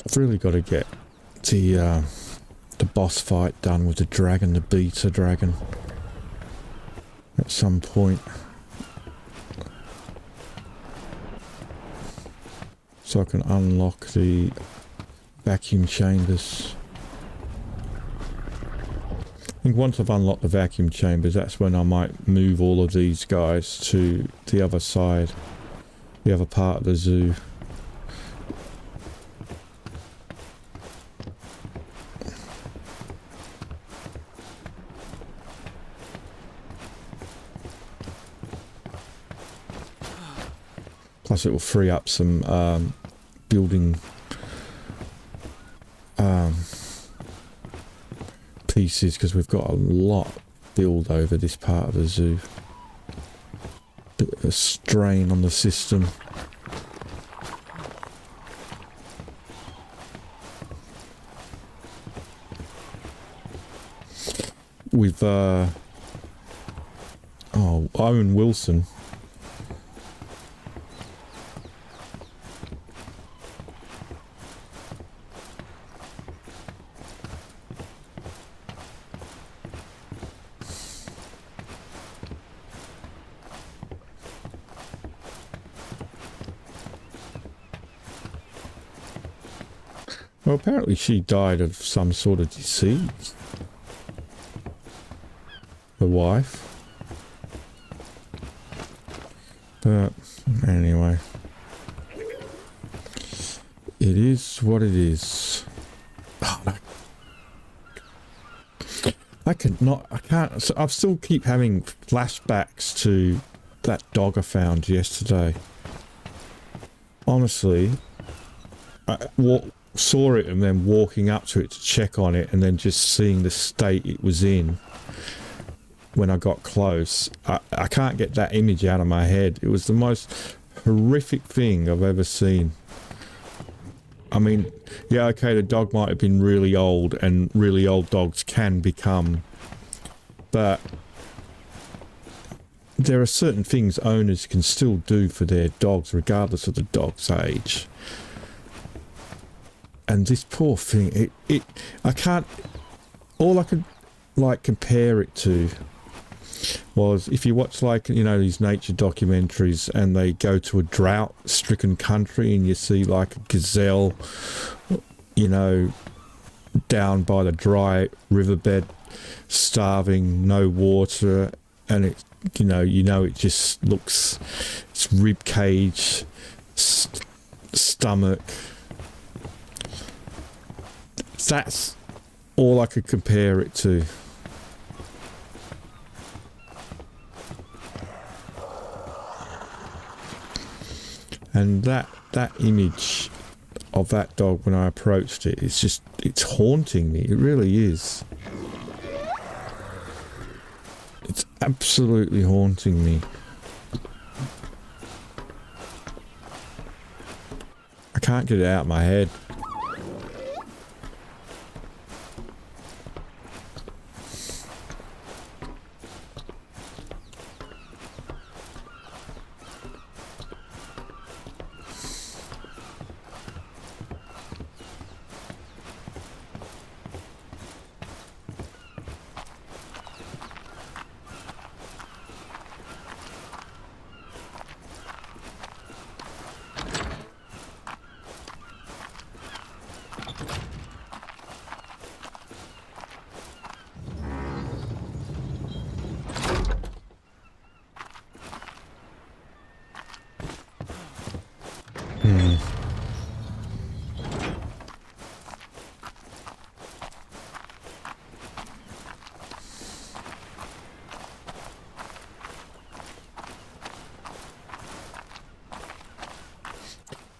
I've really got to get the boss fight done with the dragon, the beta dragon, at some point. So I can unlock the vacuum chambers. I think once I've unlocked the vacuum chambers, that's when I might move all of these guys to the other side, the other part of the zoo. Plus it will free up some building pieces, because we've got a lot build over this part of the zoo. Bit of a strain on the system. With Owen Wilson. Well, apparently she died of some sort of disease. The wife. But anyway, it is what it is. Oh, no. I can't. So I still keep having flashbacks to that dog I found yesterday. Honestly, I saw it and then walking up to it to check on it and then just seeing the state it was in when I got close. I can't get that image out of my head. It was the most horrific thing I've ever seen. I mean, yeah, okay, the dog might have been really old, and really old dogs can become, but there are certain things owners can still do for their dogs regardless of the dog's age. And this poor thing, I can't, all I could like compare it to was if you watch, like, you know, these nature documentaries and they go to a drought-stricken country and you see like a gazelle, you know, down by the dry riverbed, starving, no water, and it, you know, it just looks, its rib cage, stomach. That's all I could compare it to. And that image of that dog when I approached it, it's haunting me. It really is. It's absolutely haunting me. I can't get it out of my head.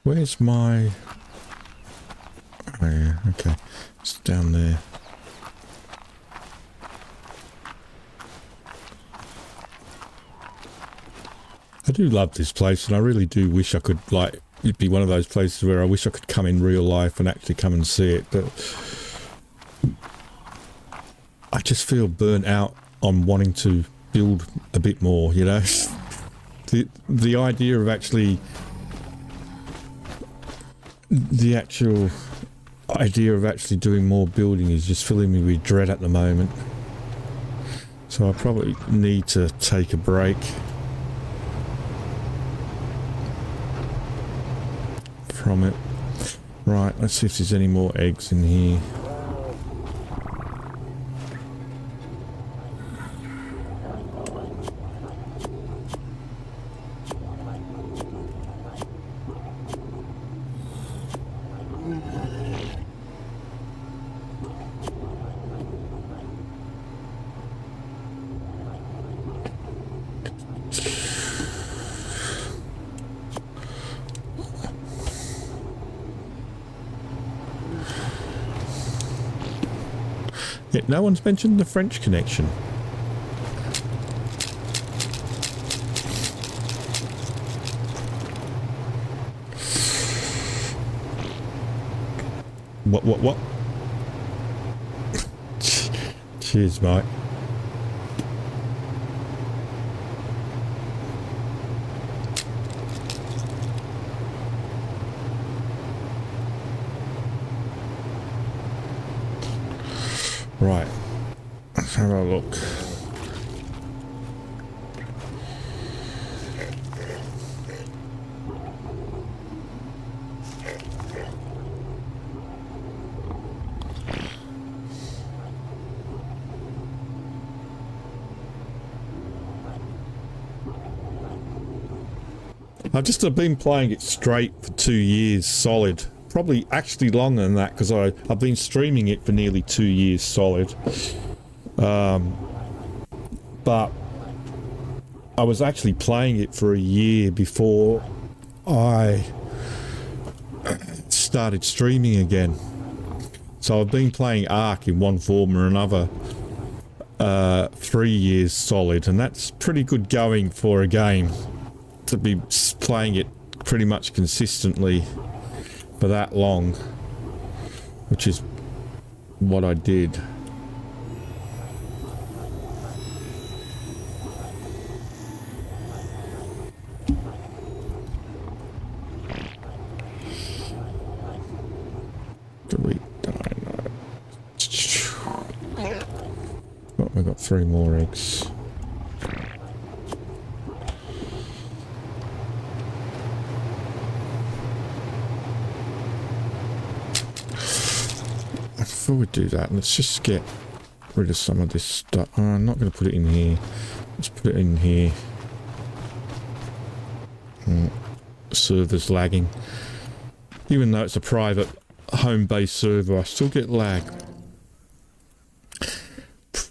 Where's my... Oh yeah, okay. It's down there. I do love this place, and I really do wish I could, like, it'd be one of those places where I wish I could come in real life and actually come and see it, but I just feel burnt out on wanting to build a bit more, you know? The idea of actually... The actual idea of actually doing more building is just filling me with dread at the moment. So I probably need to take a break from it. Right, let's see if there's any more eggs in here. Yet no one's mentioned the French connection. What? Cheers, Mike. Right, let's have a look. I've been playing it straight for 2 years solid. Probably actually longer than that, because I've been streaming it for nearly 2 years solid. But I was actually playing it for a year before I started streaming again. So I've been playing Ark in one form or another 3 years solid, and that's pretty good going for a game to be playing it pretty much consistently for that long, which is what I did. Delete dino. Oh, we got 3 more eggs. before we do that, let's just get rid of some of this stuff. Oh, I'm not going to put it in here. Let's put it in here. Server's lagging. Even though it's a private home-based server, I still get lag.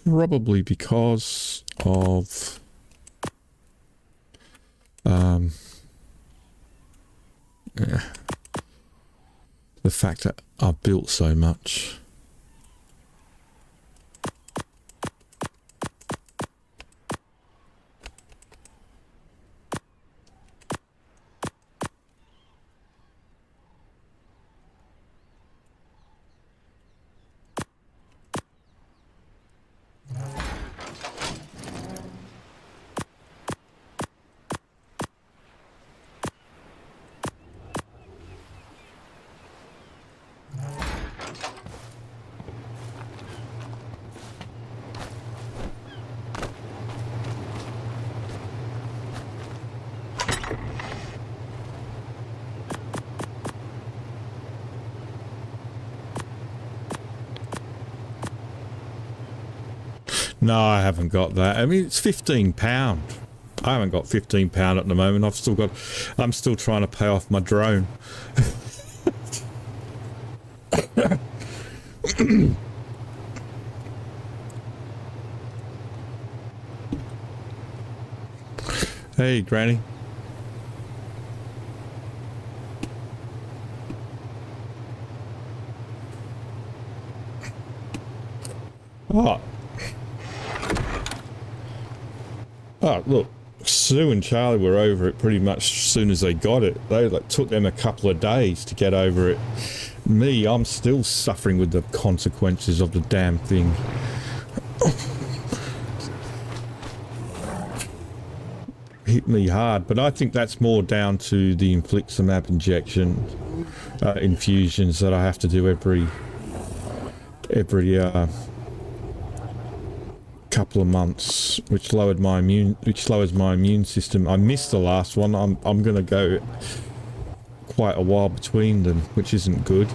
Probably because of yeah, the fact that I've built so much. No, I haven't got that. I mean, it's £15. I haven't got £15 at the moment. I'm still trying to pay off my drone. Hey, Granny. Oh. Oh, look, Sue and Charlie were over it pretty much as soon as they got it. They took them a couple of days to get over it. Me, I'm still suffering with the consequences of the damn thing. Hit me hard, but I think that's more down to the infliximab infusions that I have to do every couple of months, which lowers my immune system. I missed the last one. I'm gonna go quite a while between them, which isn't good.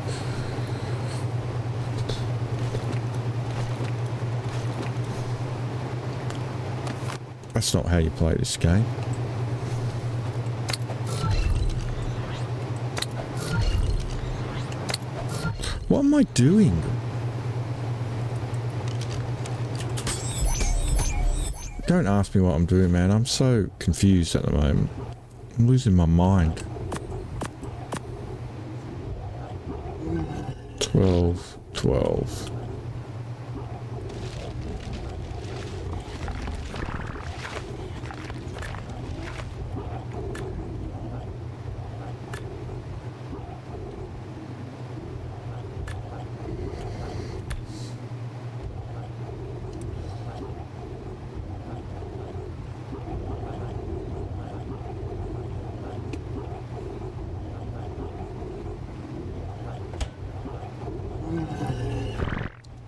That's not how you play this game. What am I doing? Don't ask me what I'm doing, man. I'm so confused at the moment. I'm losing my mind. 12, 12.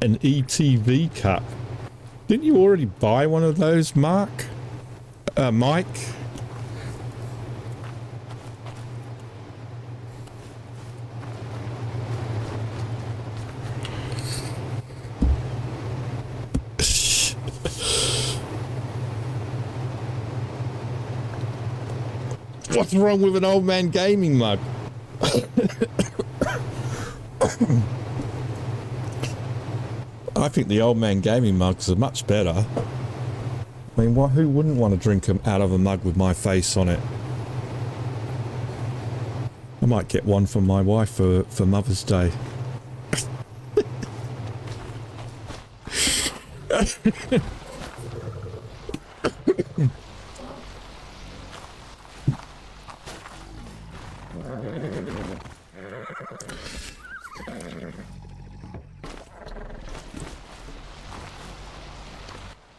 An ETV cup. Didn't you already buy one of those, Mike? What's wrong with an old man gaming mug? I think the old man gaming mugs are much better. I mean, who wouldn't want to drink out of a mug with my face on it? I might get one for my wife for Mother's Day.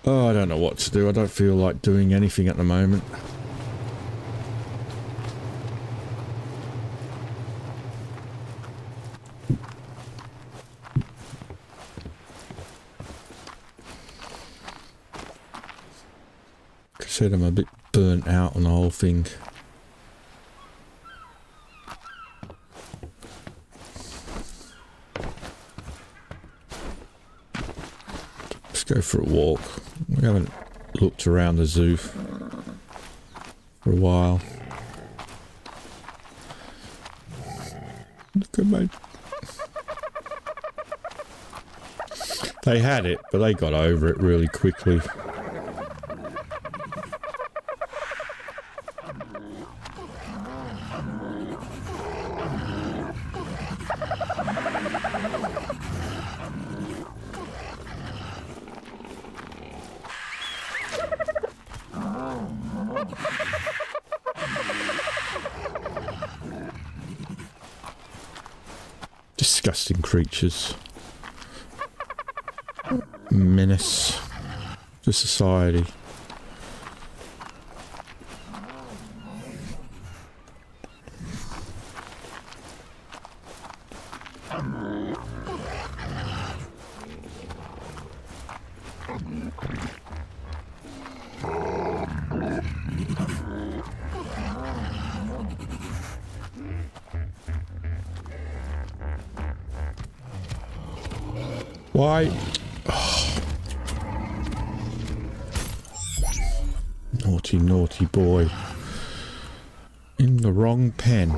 Oh, I don't know what to do. I don't feel like doing anything at the moment. Like I said, I'm a bit burnt out on the whole thing. go for a walk. We haven't looked around the zoo for a while. Look at me. They had it, but they got over it really quickly. Disgusting creatures. Menace to society. Why? Oh. Naughty, naughty boy. In the wrong pen.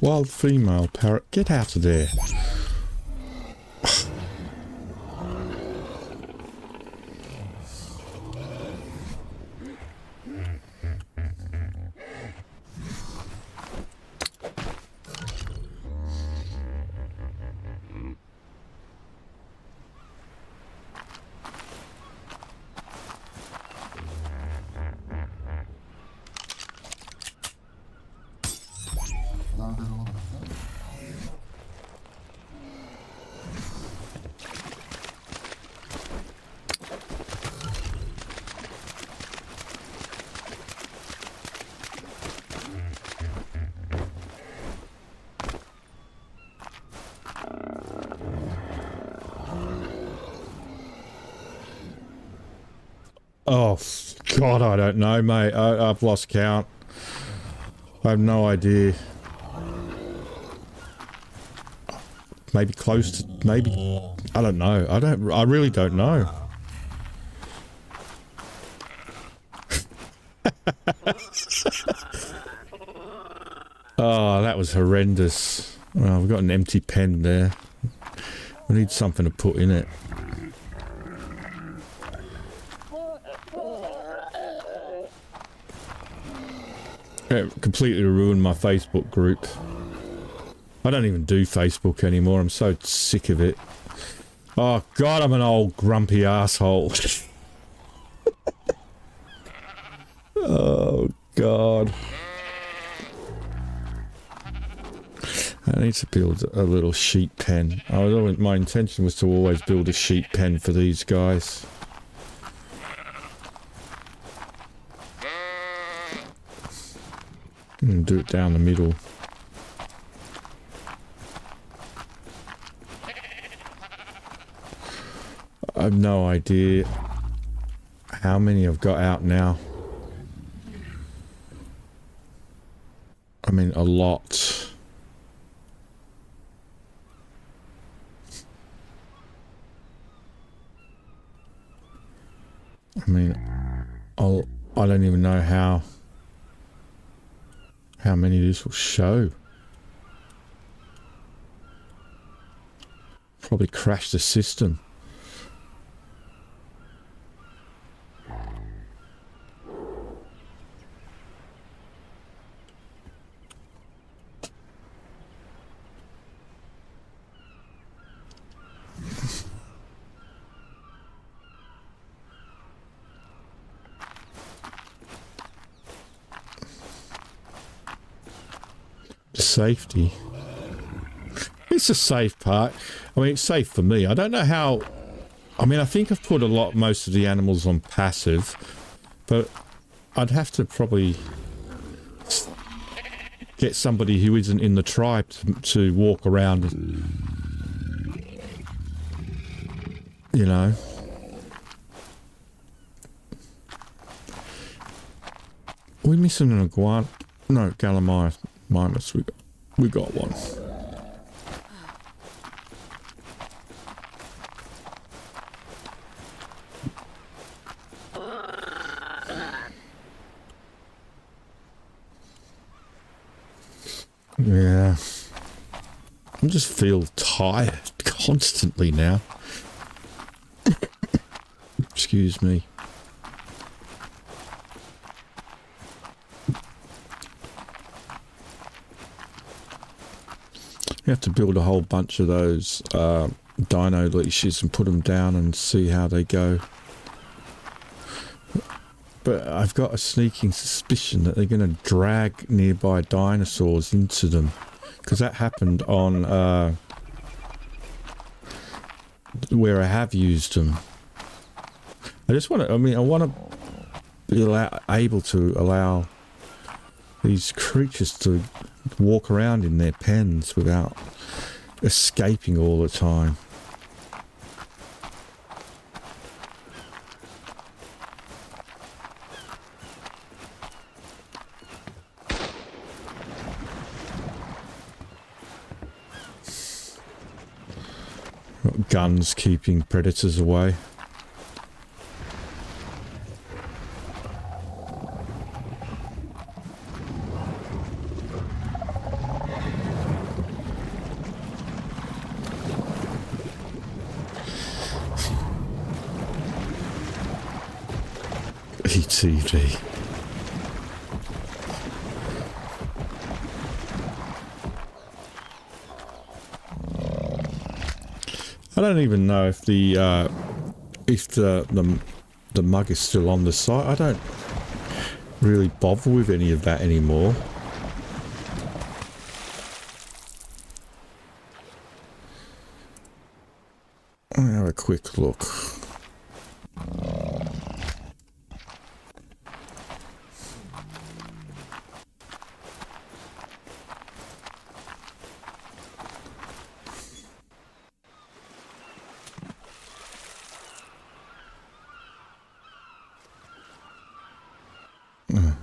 Wild female parrot, get out of there. Oh, God, I don't know, mate. I've lost count. I have no idea. Maybe close to... Maybe... I don't know. I really don't know. Oh, that was horrendous. Oh, we've got an empty pen there. We need something to put in it. It completely ruined my Facebook group. I don't even do Facebook anymore. I'm so sick of it. Oh, God, I'm an old grumpy asshole. Oh, God. I need to build a little sheep pen. My intention was to always build a sheep pen for these guys. And do it down the middle. I have no idea how many I've got out now. I mean, a lot. I mean, I don't even know how many this will show. Probably crash the system. safety. It's a safe part. I mean, it's safe for me. I don't know how... I mean, I think I've put most of the animals on passive, but I'd have to probably get somebody who isn't in the tribe to walk around, you know. We're missing an iguana. No, Gallimimus. We got one. Yeah. I just feel tired constantly now. Excuse me. You have to build a whole bunch of those dino leashes and put them down and see how they go. But I've got a sneaking suspicion that they're going to drag nearby dinosaurs into them. Because that happened on where I have used them. I just want to, I mean, I want to be able to allow these creatures to walk around in their pens without escaping all the time. Got guns keeping predators away. ETV. I don't even know if the mug is still on the site. I don't really bother with any of that anymore. I'll have a quick look.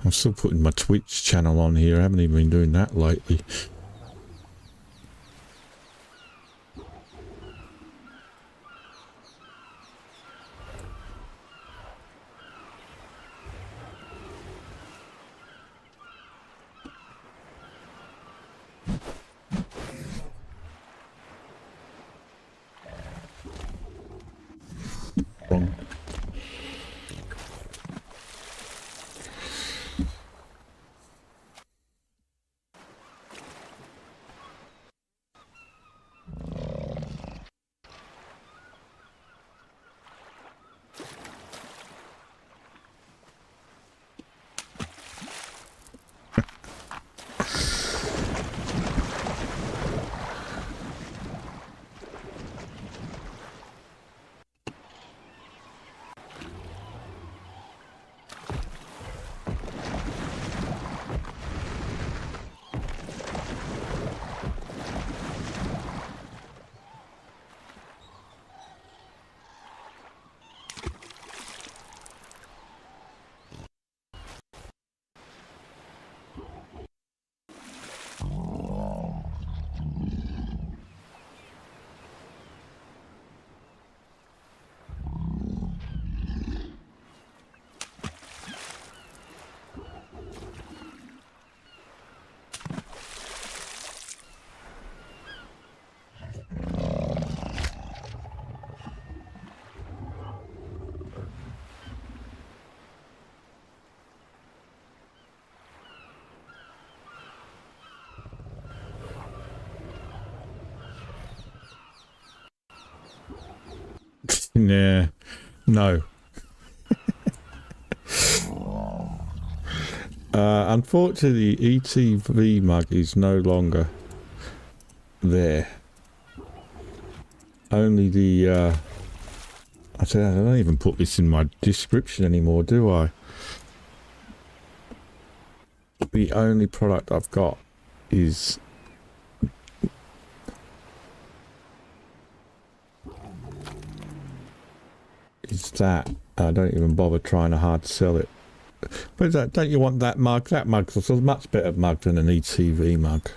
I'm still putting my Twitch channel on here. I haven't even been doing that lately. Wrong. Nah, no. Unfortunately, the ETV mug is no longer there. Only the, I don't even put this in my description anymore, do I? The only product I've got is that. I don't even bother trying to hard sell it. But don't you want that mug? That mug's a much better mug than an ETV mug.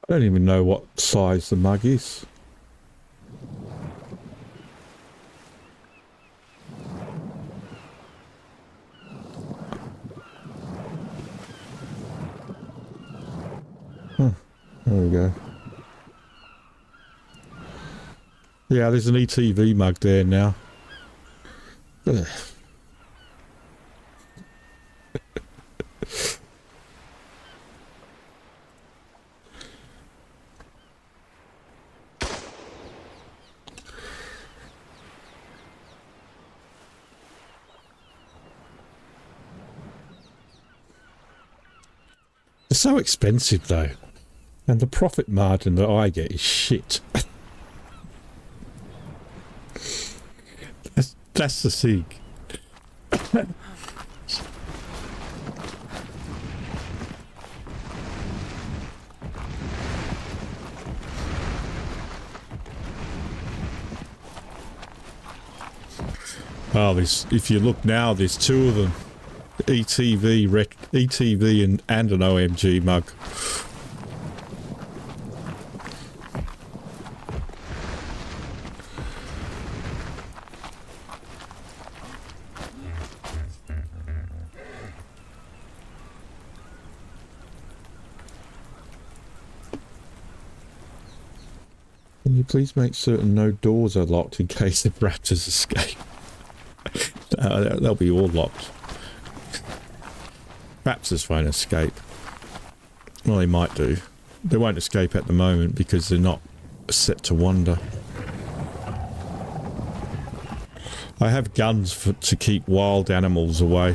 I don't even know what size the mug is. There we go. Yeah, there's an ETV mug there now. Ugh. They're so expensive though, and the profit margin that I get is shit. That's the thing. Oh, if you look now, there's two of them. ETV and an OMG mug. Can you please make certain no doors are locked in case the raptors escape? They'll be all locked. Perhaps this won't escape. Well, they might do. They won't escape at the moment because they're not set to wander. I have guns to keep wild animals away.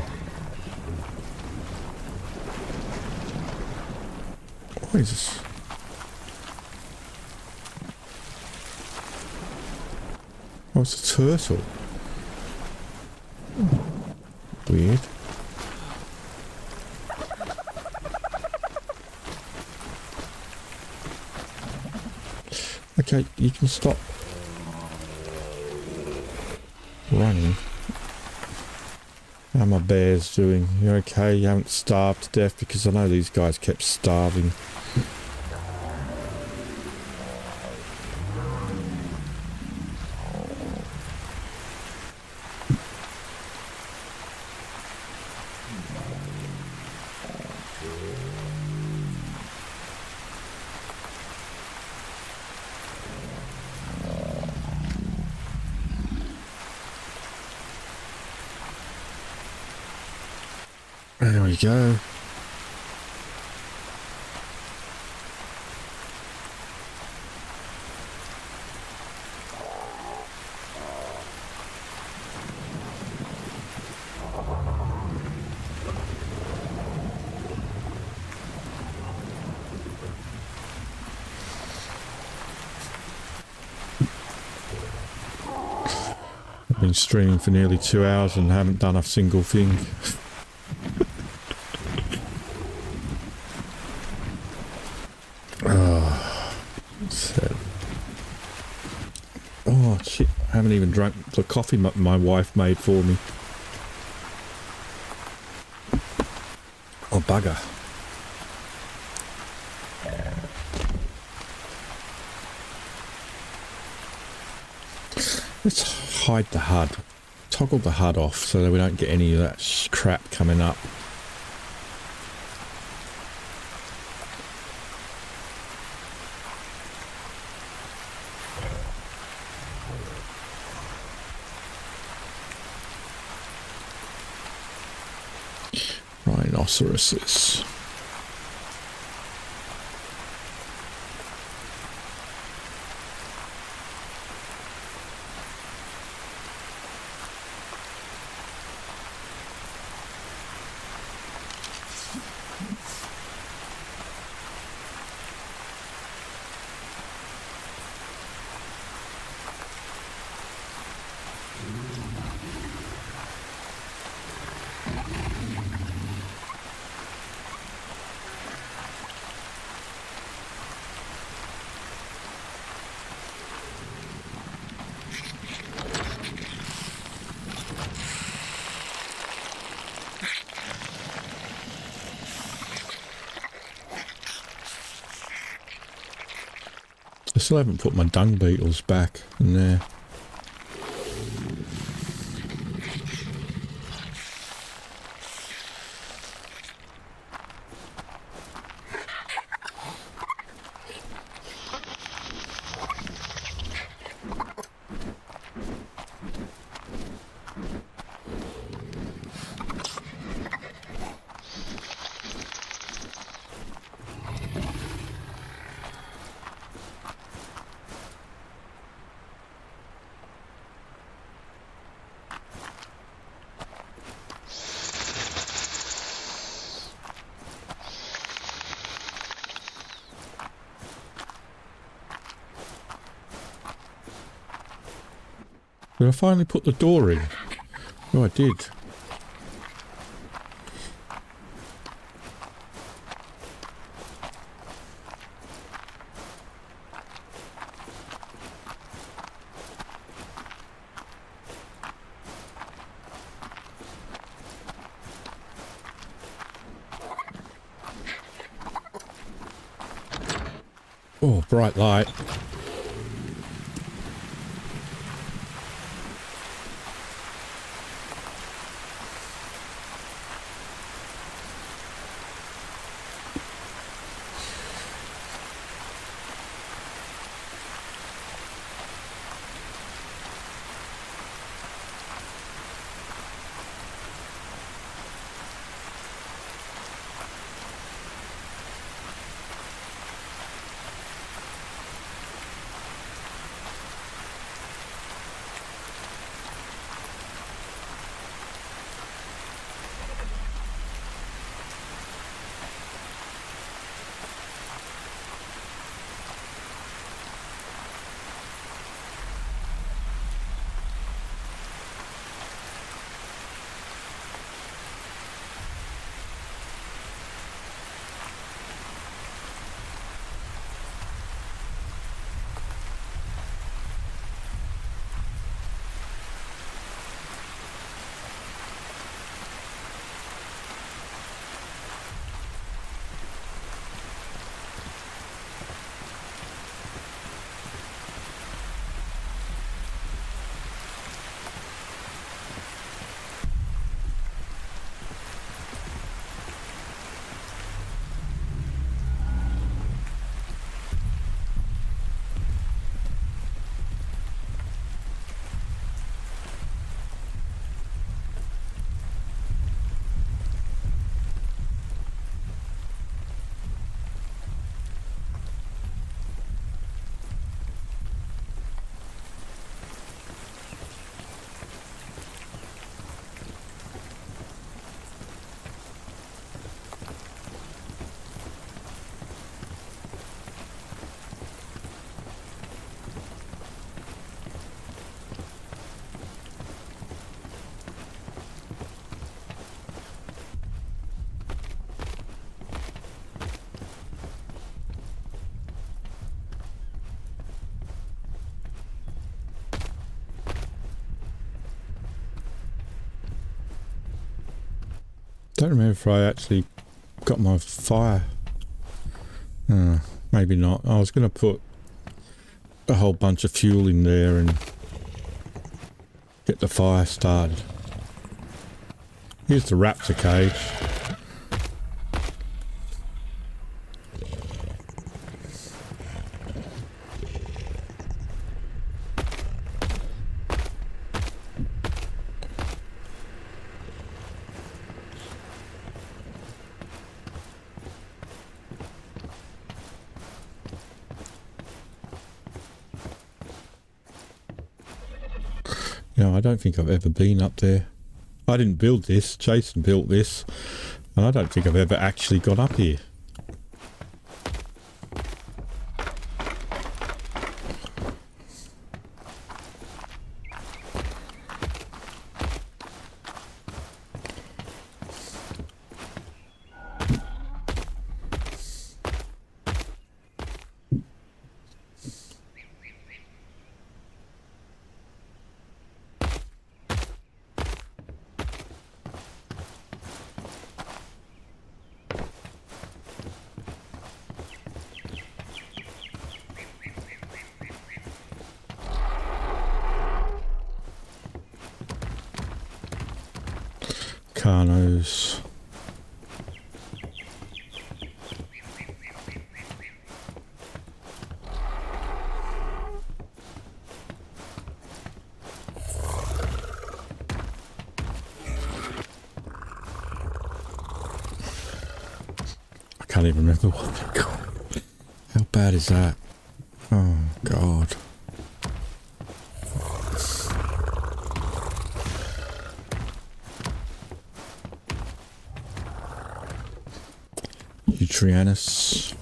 What is this? Oh, it's a turtle. Weird. Okay, you can stop running. How are my bears doing? You okay? You haven't starved to death? Because I know these guys kept starving. There we go. I've been streaming for nearly 2 hours and haven't done a single thing. Oh shit, I haven't even drunk the coffee my wife made for me. Oh bugger. Let's hide the HUD. Toggle the HUD off so that we don't get any of that crap coming up. Rhinoceroses. I still haven't put my dung beetles back in there. Did I finally put the door in? Oh, I did. Oh, bright light. Don't remember if I actually got my fire. Maybe not. I was going to put a whole bunch of fuel in there and get the fire started. Here's the raptor cage. No, I don't think I've ever been up there. I didn't build this. Jason built this. And I don't think I've ever actually got up here. Carnos. I can't even remember what they're called. How bad is that? Oh, God. Trianus.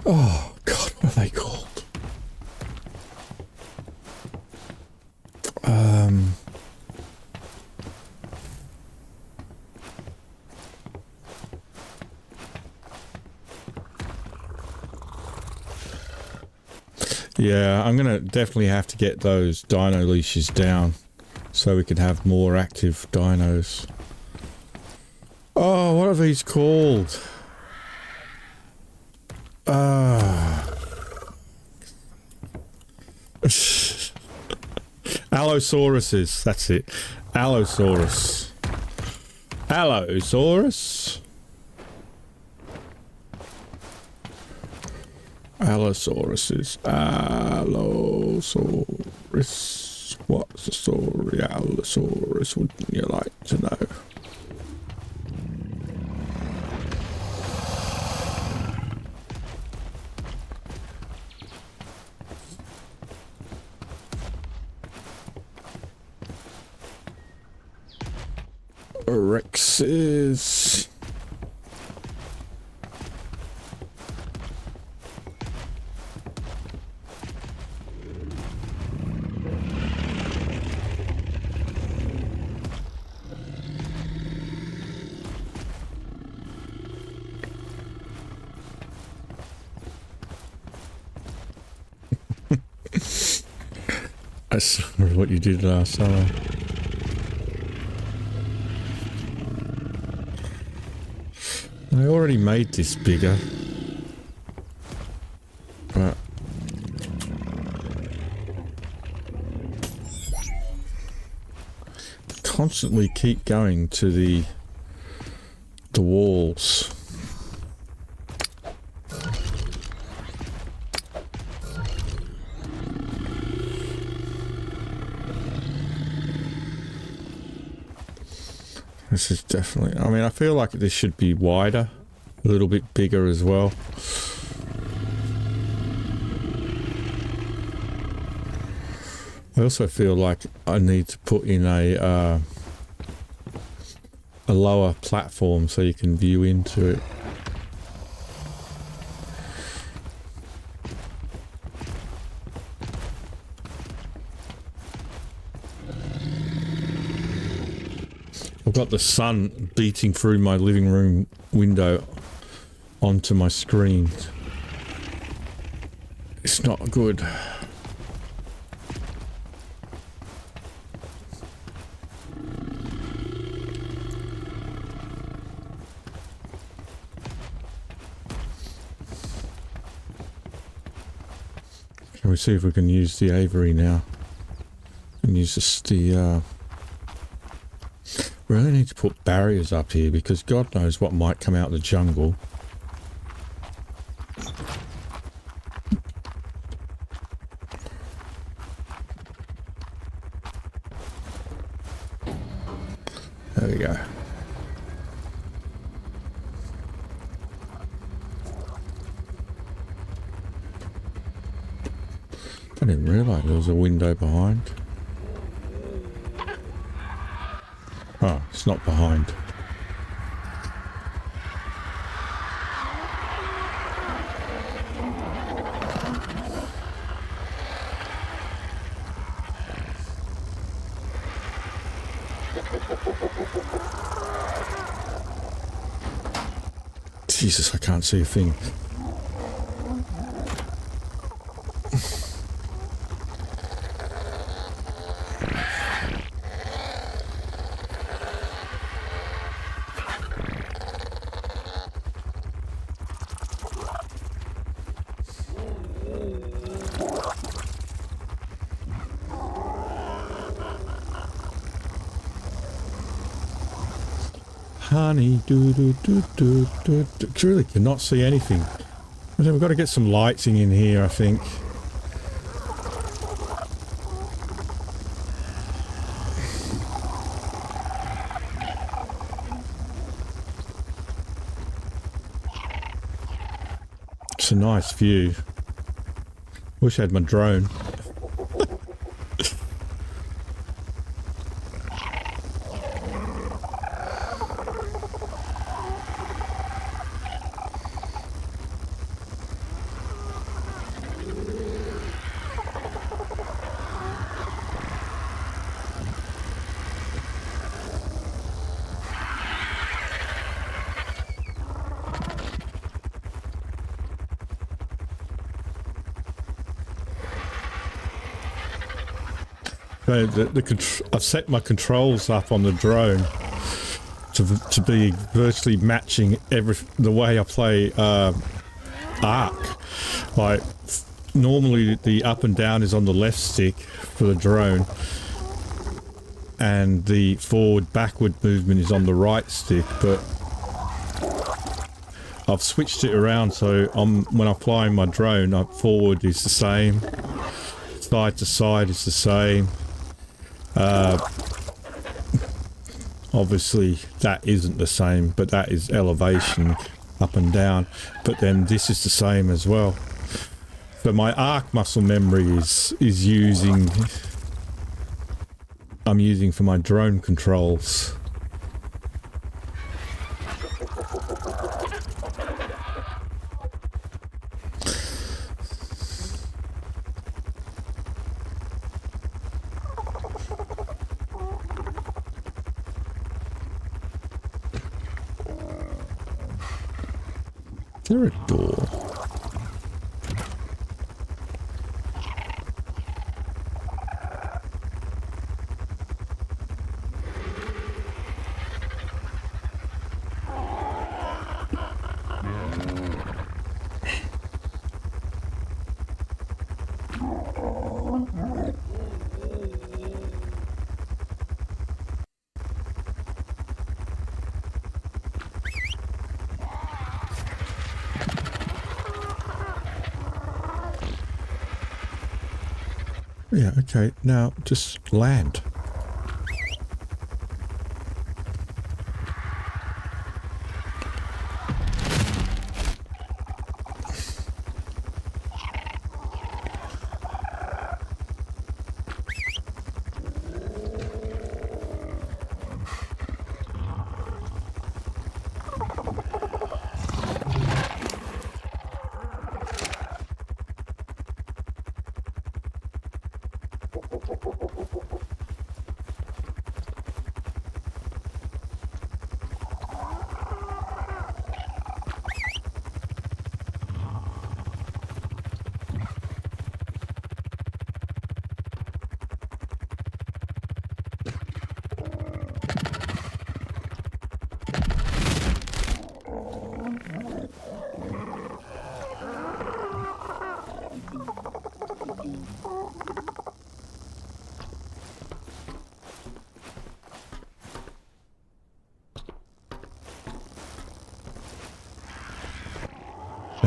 Oh God, what are they called? Yeah, I'm gonna definitely have to get those dino leashes down so we can have more active dinos. Oh, what are these called? Allosauruses, that's it. Allosaurus. Allosaurus? Allosauruses. Allosaurus. What's the story, Allosaurus? Wouldn't you like to know? Rexes. That's what you did last summer. I already made this bigger, but constantly keep going to the walls. This is definitely, I mean, I feel like this should be wider, a little bit bigger as well. I also feel like I need to put in a lower platform so you can view into it. got the sun beating through my living room window onto my screen. It's not good. Shall we see if we can use the aviary now? And use the really need to put barriers up here because God knows what might come out of the jungle. There we go. I didn't realise there was a window behind. Oh, it's not behind. Jesus, I can't see a thing. Honey, really cannot see anything. We've got to get some lighting in here, I think. It's a nice view. Wish I had my drone. I've set my controls up on the drone to be virtually matching the way I play Ark. Like normally the up and down is on the left stick for the drone, and the forward backward movement is on the right stick. But I've switched it around so when I'm flying my drone, forward is the same, side to side is the same. Obviously that isn't the same, but that is elevation up and down, but then this is the same as well. So my Ark muscle memory I'm using for my drone controls. Is there a door? Yeah, okay, now just land.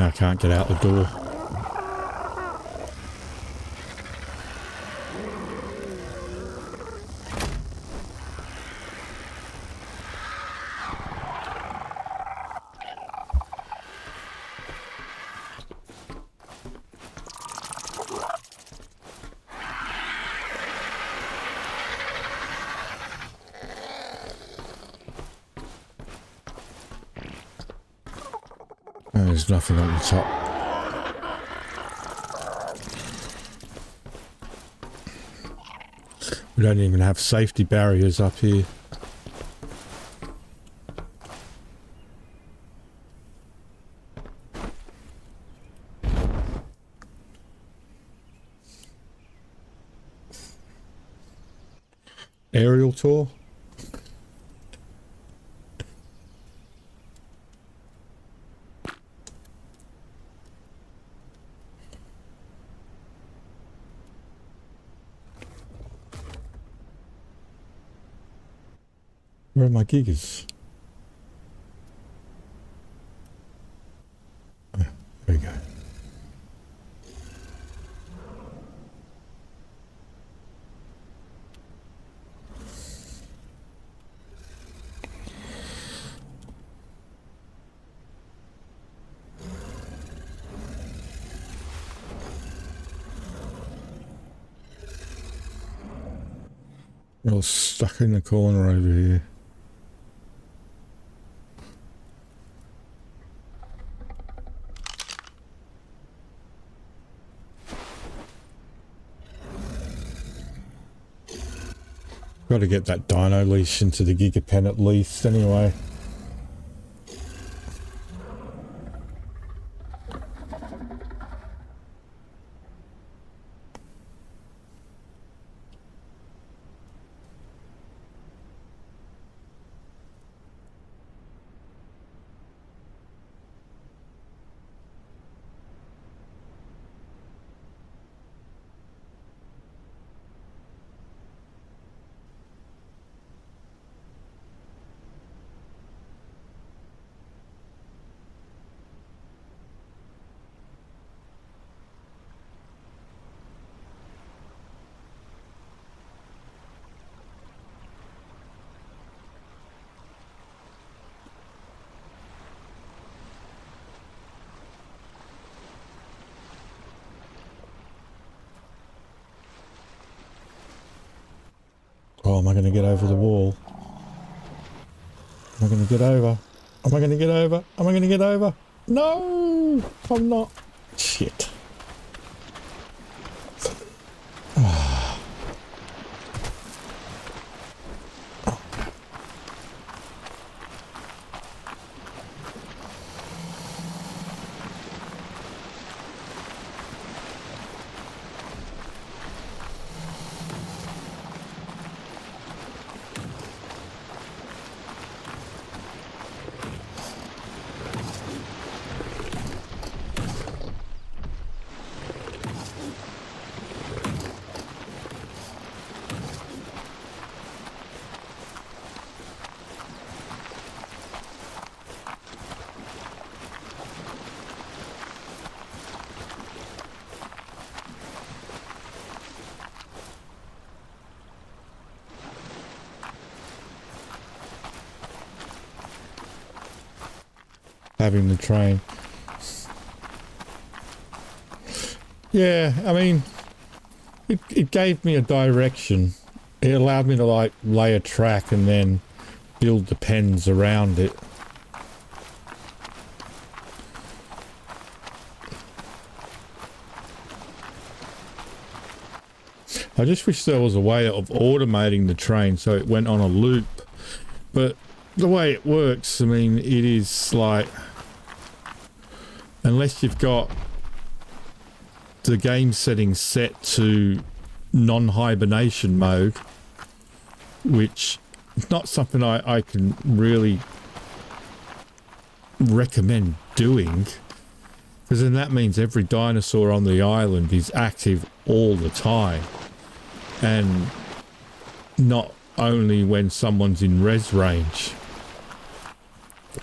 I can't get out the door. Oh, there's nothing on the top. We don't even have safety barriers up here. Aerial tour? Where are my gigas? Oh, there we go. We're all stuck in the corner over here. Got to get that dino leash into the Giga pen at least, anyway. Oh, am I going to get over the wall? Am I going to get over? Am I going to get over? Am I going to get over? No! I'm not. Shit. Having the train. Yeah, I mean, it gave me a direction. It allowed me to like lay a track and then build the pens around it. I just wish there was a way of automating the train so it went on a loop. But the way it works, I mean, it is like, unless you've got the game settings set to non-hibernation mode, which is not something I can really recommend doing, because then that means every dinosaur on the island is active all the time, and not only when someone's in res range.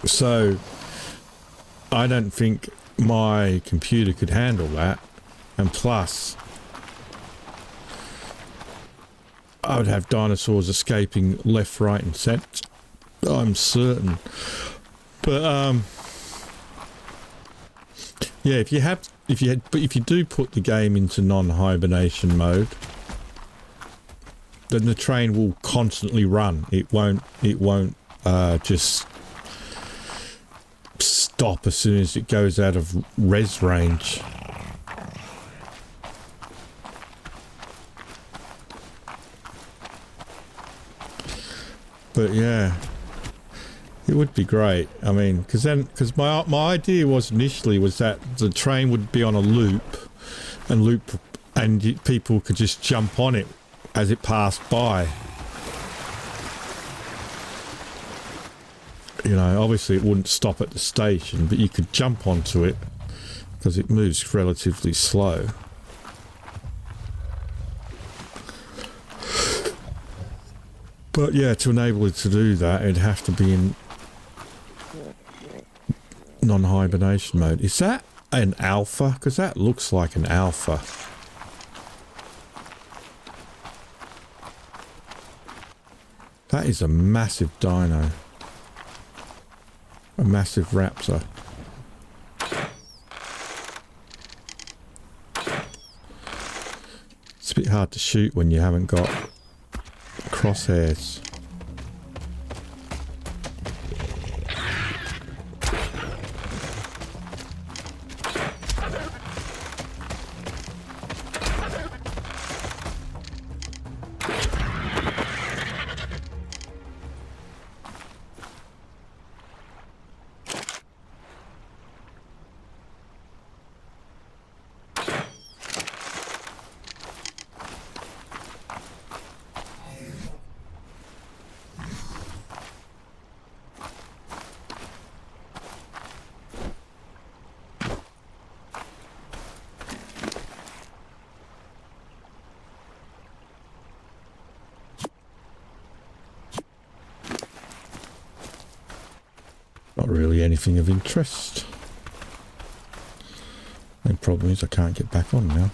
So I don't think my computer could handle that, and plus I would have dinosaurs escaping left, right and centre, I'm certain. But yeah, if you do put the game into non-hibernation mode, then the train will constantly run. It won't just stop as soon as it goes out of res range. But yeah, it would be great. I mean, because my idea was initially was that the train would be on a loop, and people could just jump on it as it passed by. You know, obviously it wouldn't stop at the station, but you could jump onto it because it moves relatively slow. But yeah, to enable it to do that, it'd have to be in non-hibernation mode. Is that an alpha? Because that looks like an alpha. That is a massive dino. A massive raptor. It's a bit hard to shoot when you haven't got crosshairs. Not really anything of interest. The problem is I can't get back on now.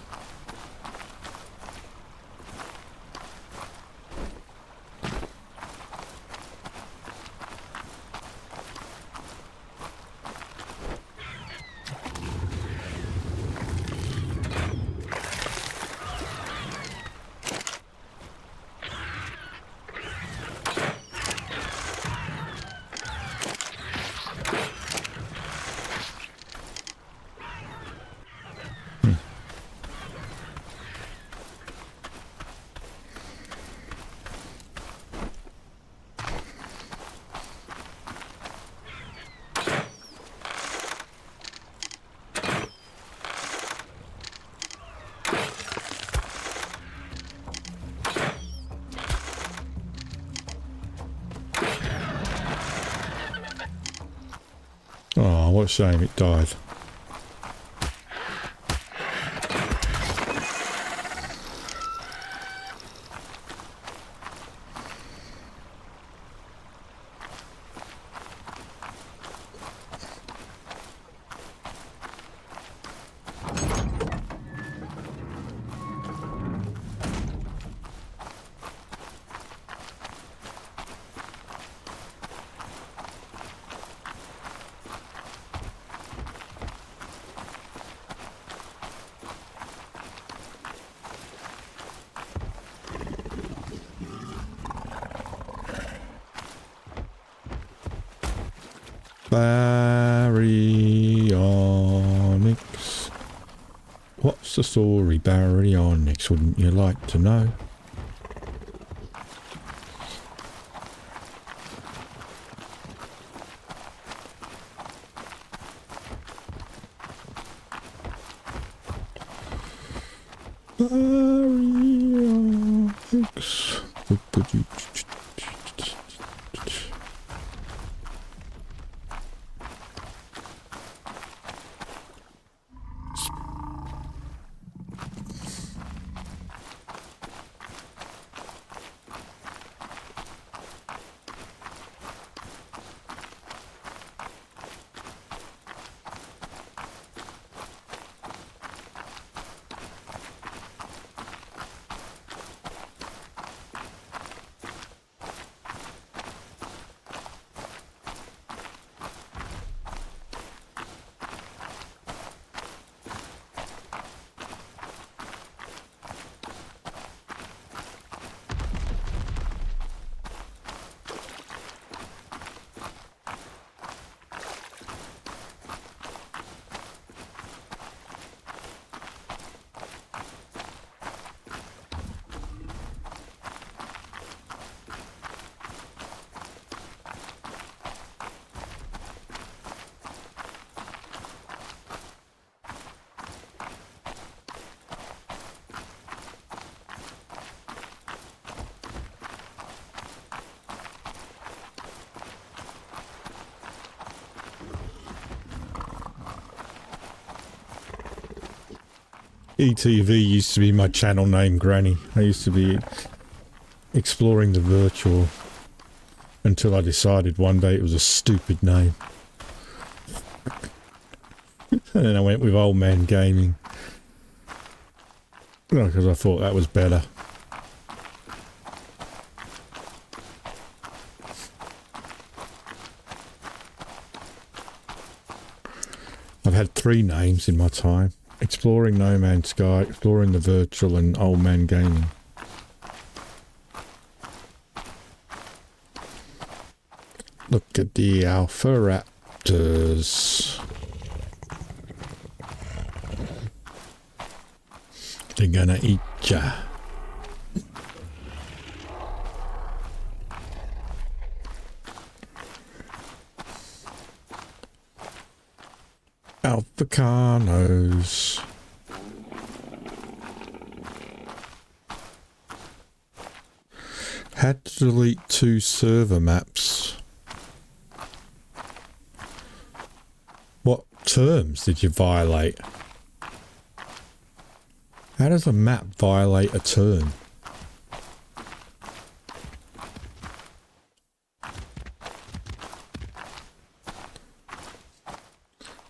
Oh, what a shame it died. Baryonyx. What's the story, Baryonyx? Wouldn't you like to know? Baryonyx. ETV used to be my channel name, Granny. I used to be exploring the virtual until I decided one day it was a stupid name. And then I went with Old Man Gaming. Because I thought that was better. I've had 3 names in my time. Exploring No Man's Sky, Exploring the Virtual, and Old Man Gaming. Look at the Alpha Raptors. They're gonna eat ya. Alphacanos. Had to delete 2 server maps. What terms did you violate? How does a map violate a term?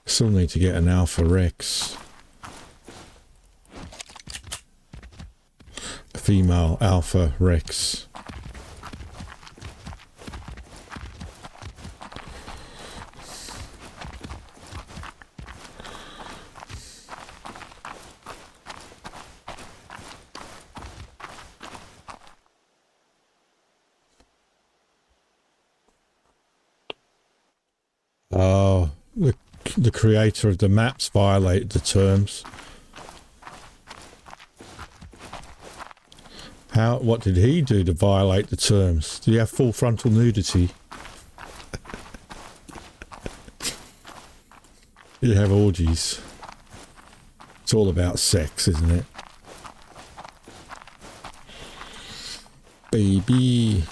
Still need to get an Alpha Rex. A female Alpha Rex. Oh, the creator of the maps violated the terms. What did he do to violate the terms? Did he have full frontal nudity? Did he have orgies? It's all about sex, isn't it? Baby.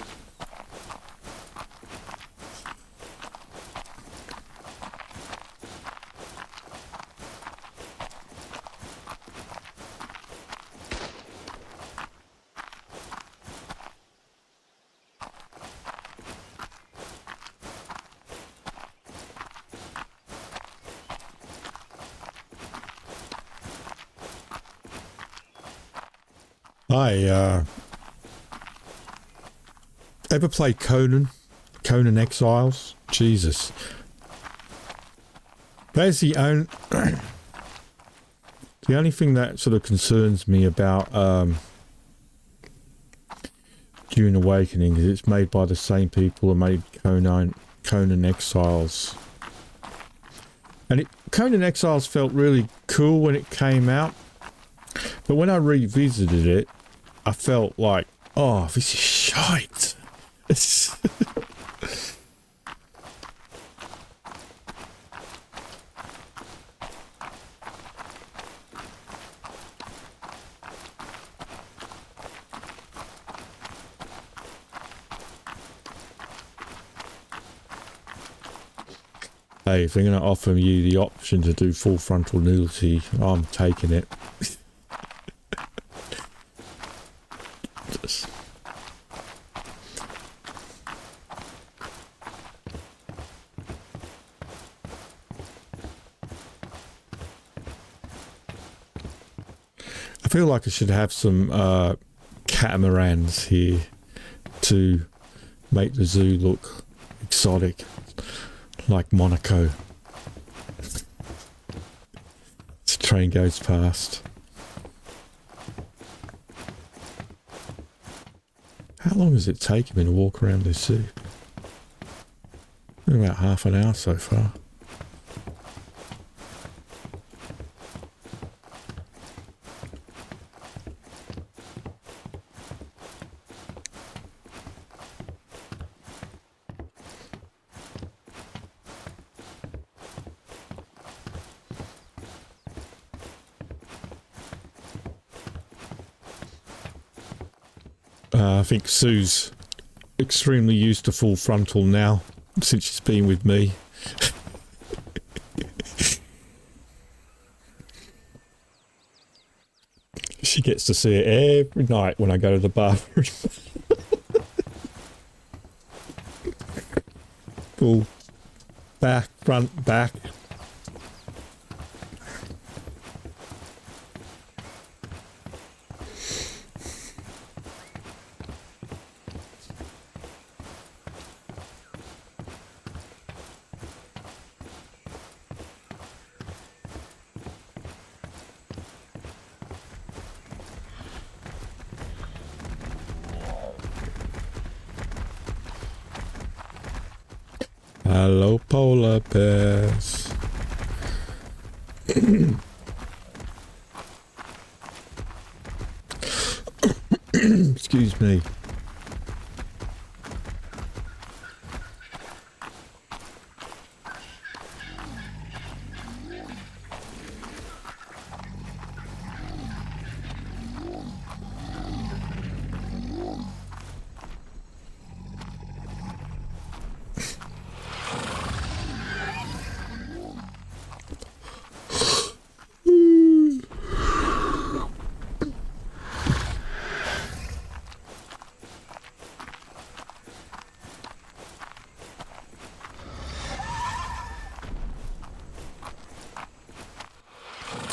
I ever played Conan Exiles? Jesus, that's the only thing that sort of concerns me about Dune Awakening is it's made by the same people who made Conan Exiles, and Conan Exiles felt really cool when it came out, but when I revisited it, I felt like, oh, this is shite. Hey, if they're going to offer you the option to do full frontal nudity, I'm taking it. I feel like I should have some catamarans here to make the zoo look exotic, like Monaco. This train goes past. How long does it take me to walk around this zoo? About half an hour so far. I think Sue's extremely used to full frontal now, since she's been with me. She gets to see it every night when I go to the bathroom. Full back, front, back. Hello, polar bears. Excuse me.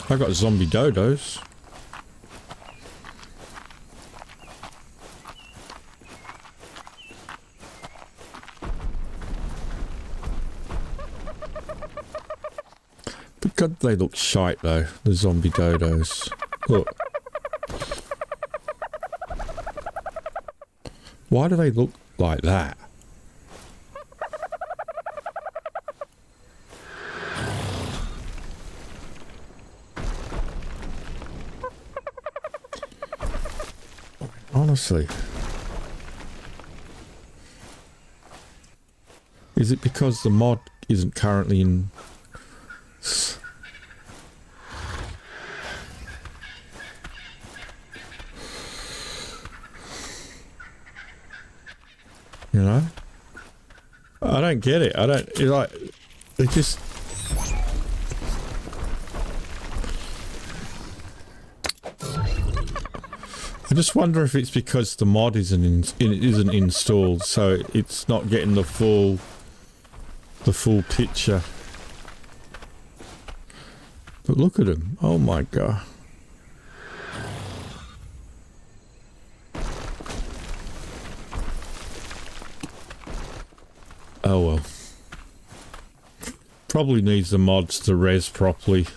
I got zombie dodos. But God, they look shite though, the zombie dodos. Look. Why do they look like that? Honestly. Is it because the mod isn't currently in... You know? I don't get it. I don't... It's like... It just... I just wonder if it's because the mod isn't installed, so it's not getting the full picture. But look at him! Oh my god! Oh well. Probably needs the mods to res properly.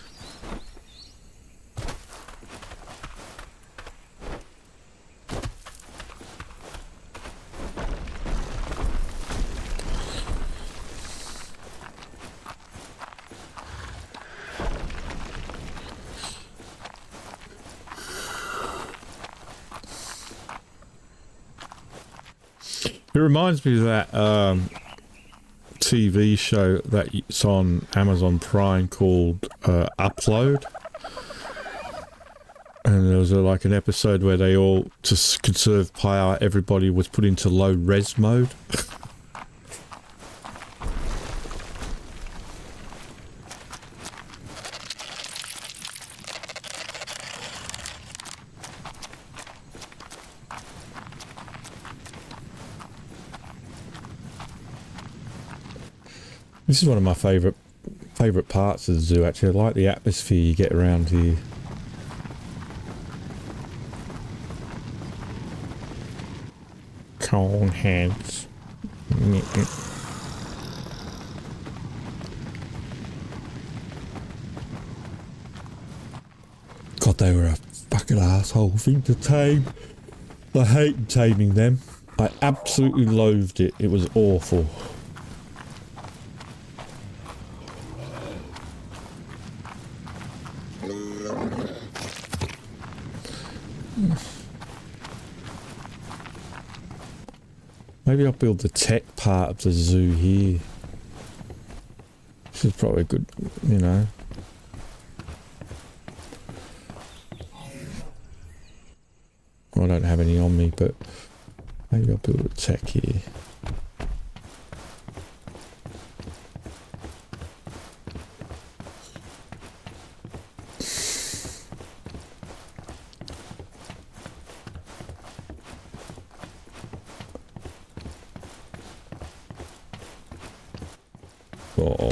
It reminds me of that TV show that's on Amazon Prime called Upload. And there was like an episode where they all, to conserve power, everybody was put into low res mode. This is one of my favourite parts of the zoo, actually. I like the atmosphere you get around here. Cone heads. God, they were a fucking asshole thing to tame. I hate taming them. I absolutely loathed it. It was awful. Maybe I'll build the tech part of the zoo here. This is probably a good, you know. I don't have any on me, but maybe I'll build a tech here. Oh.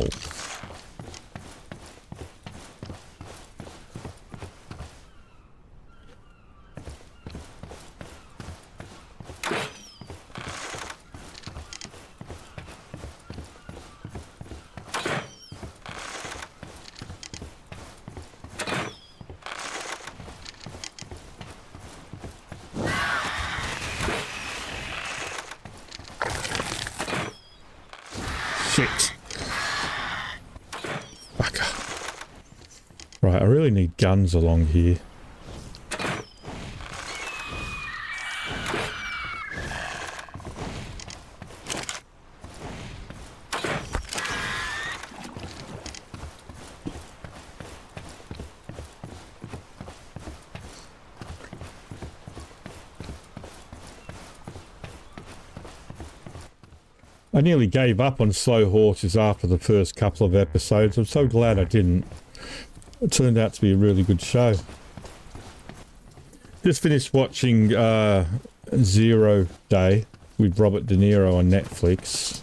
Shit. Fucker. Right, I really need guns along here. I nearly gave up on slow horses after the first couple of episodes. I'm so glad I didn't. It turned out to be a really good show. Just finished watching Zero Day with Robert De Niro on Netflix.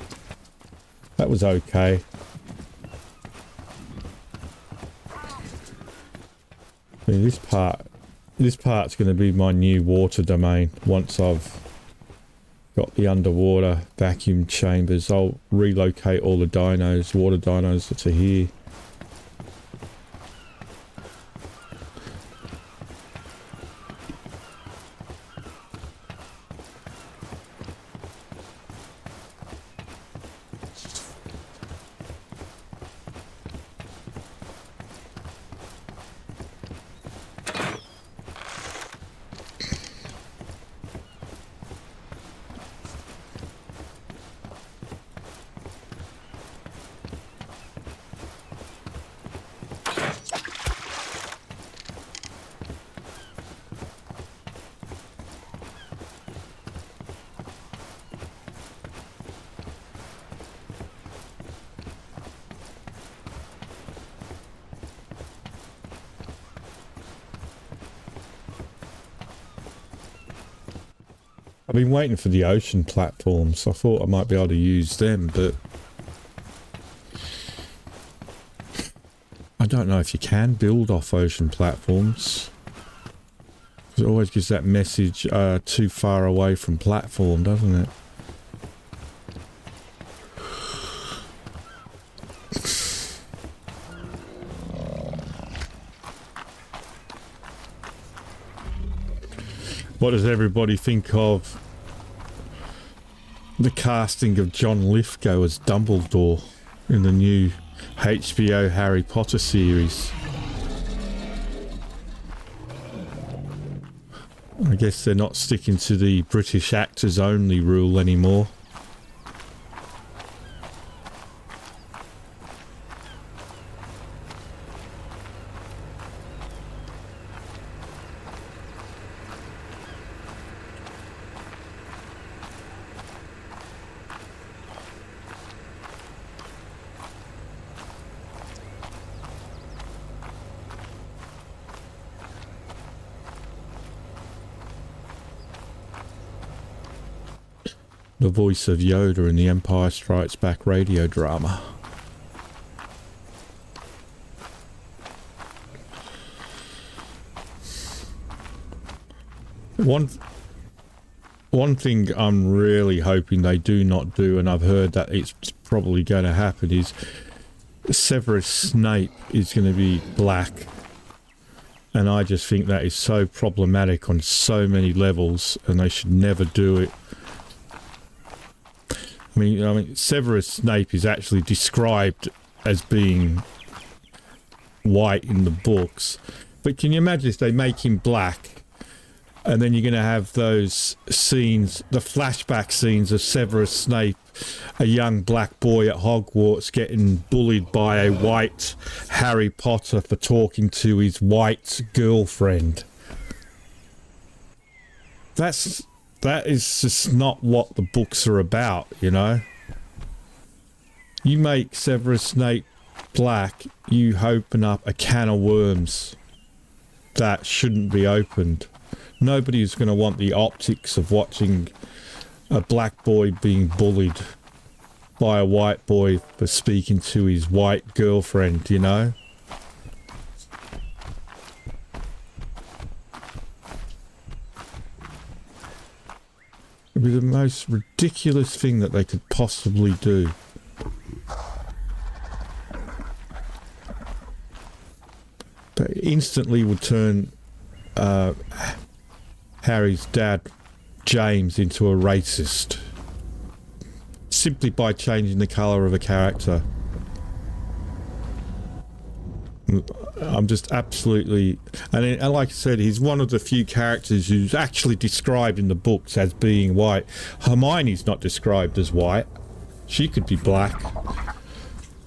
That was okay. I mean, this part's going to be my new water domain once I've got the underwater vacuum chambers. I'll relocate all the dinos, water dinos that are here. I've been waiting for the ocean platforms. I thought I might be able to use them, but I don't know if you can build off ocean platforms. It always gives that message too far away from platform, doesn't it? What does everybody think of the casting of John Lithgow as Dumbledore in the new HBO Harry Potter series? I guess they're not sticking to the British actors only rule anymore. The voice of Yoda in the Empire Strikes Back radio drama. One thing I'm really hoping they do not do, and I've heard that it's probably going to happen, is Severus Snape is going to be black. And I just think that is so problematic on so many levels, and they should never do it. I mean, Severus Snape is actually described as being white in the books. But can you imagine if they make him black, and then you're going to have those scenes, the flashback scenes of Severus Snape, a young black boy at Hogwarts getting bullied by a white Harry Potter for talking to his white girlfriend. That is just not what the books are about, you know. You make Severus Snape black, you open up a can of worms that shouldn't be opened. Nobody's going to want the optics of watching a black boy being bullied by a white boy for speaking to his white girlfriend, you know? It'd be the most ridiculous thing that they could possibly do. But instantly would turn Harry's dad, James, into a racist. Simply by changing the colour of a character. I'm just absolutely... And like I said, he's one of the few characters who's actually described in the books as being white. Hermione's not described as white. She could be black.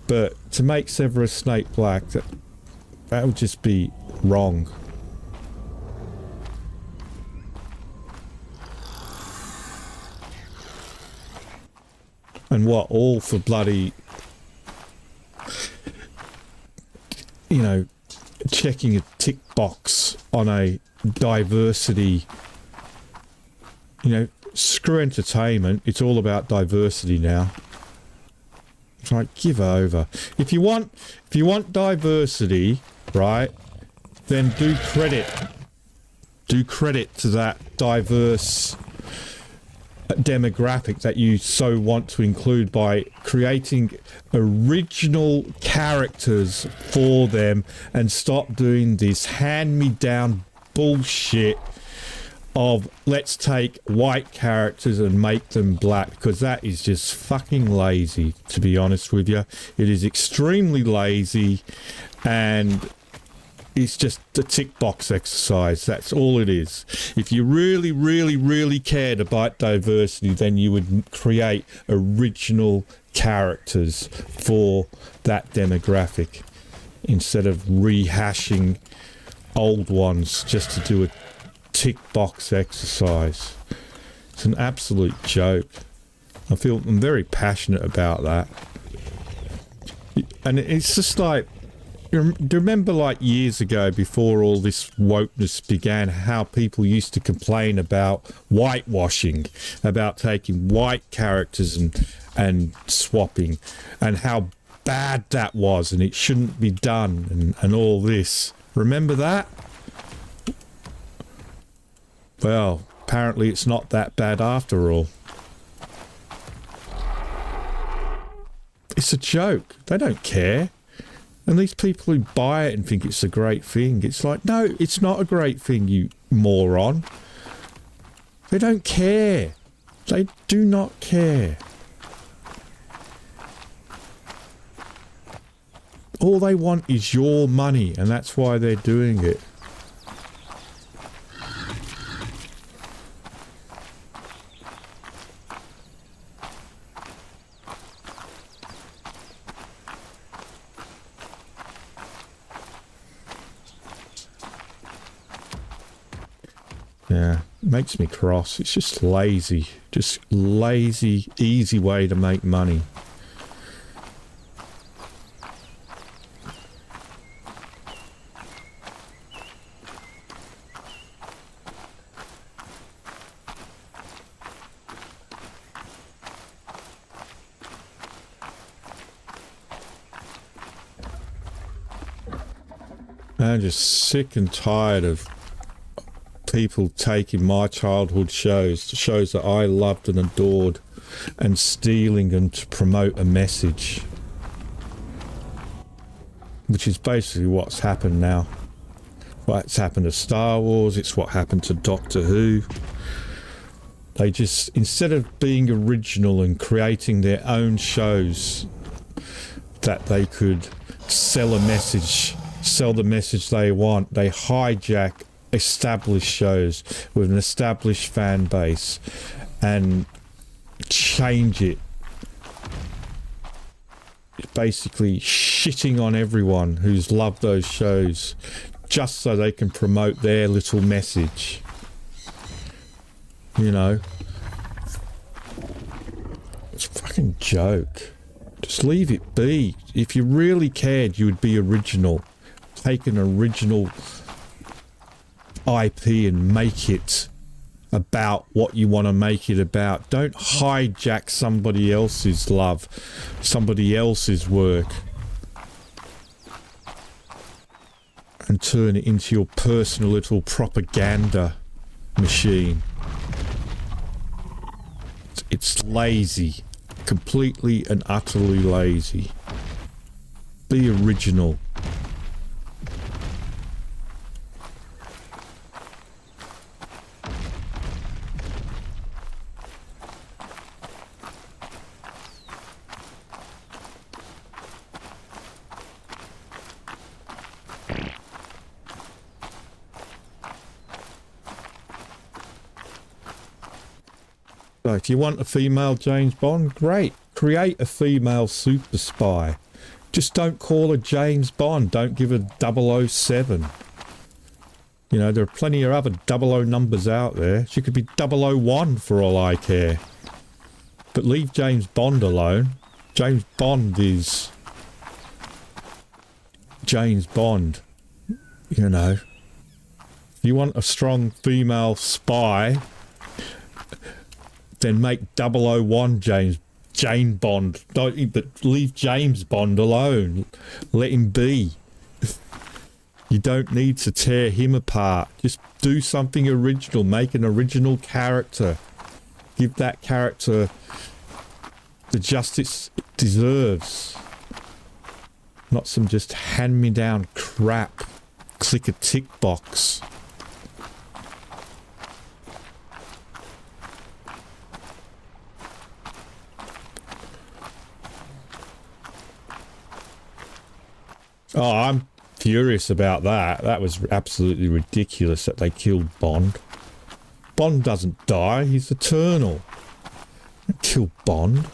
But to make Severus Snape black, that would just be wrong. And what, all for bloody... You know, checking a tick box on a diversity... You know, screw entertainment. It's all about diversity now. It's like, give over. If you want diversity, right, then do credit to that diverse demographic that you so want to include by creating original characters for them, and stop doing this hand-me-down bullshit of let's take white characters and make them black, because that is just fucking lazy, to be honest with you. It is extremely lazy, and it's just a tick box exercise. That's all it is. If you really, really, really cared about diversity, then you would create original characters for that demographic instead of rehashing old ones just to do a tick box exercise. It's an absolute joke. I'm very passionate about that. And it's just like, do you remember like years ago, before all this wokeness began, how people used to complain about whitewashing, about taking white characters and swapping, and how bad that was and it shouldn't be done, and all this. Remember that? Well, apparently it's not that bad after all. It's a joke. They don't care. And these people who buy it and think it's a great thing, it's like, no, it's not a great thing, you moron. They don't care. They do not care. All they want is your money, and that's why they're doing it. Yeah, makes me cross. It's just lazy. Just lazy, easy way to make money. I'm just sick and tired of people taking my childhood shows, the shows that I loved and adored, and stealing them to promote a message. Which is basically what's happened now. What's happened to Star Wars, it's what happened to Doctor Who. They just, instead of being original and creating their own shows that they could sell a message, sell the message they want, they hijack established shows with an established fan base and change it, basically shitting on everyone who's loved those shows just so they can promote their little message, you know. It's a fucking joke. Just leave it be. If you really cared, you would be original. Take an original IP and make it about what you want to make it about. Don't hijack somebody else's love, somebody else's work, and turn it into your personal little propaganda machine. It's lazy. Completely and utterly lazy. Be original. So if you want a female James Bond, great. Create a female super spy. Just don't call her James Bond. Don't give her 007. You know, there are plenty of other 00 numbers out there. She could be 001 for all I care. But leave James Bond alone. James Bond is James Bond. You know. If you want a strong female spy, then make 001 Jane Bond. Don't, but leave James Bond alone. Let him be. You don't need to tear him apart. Just do something original. Make an original character. Give that character the justice it deserves. Not some just hand-me-down crap. Click a tick box. Oh, I'm furious about that. That was absolutely ridiculous that they killed Bond. Bond doesn't die, he's eternal. Don't kill Bond.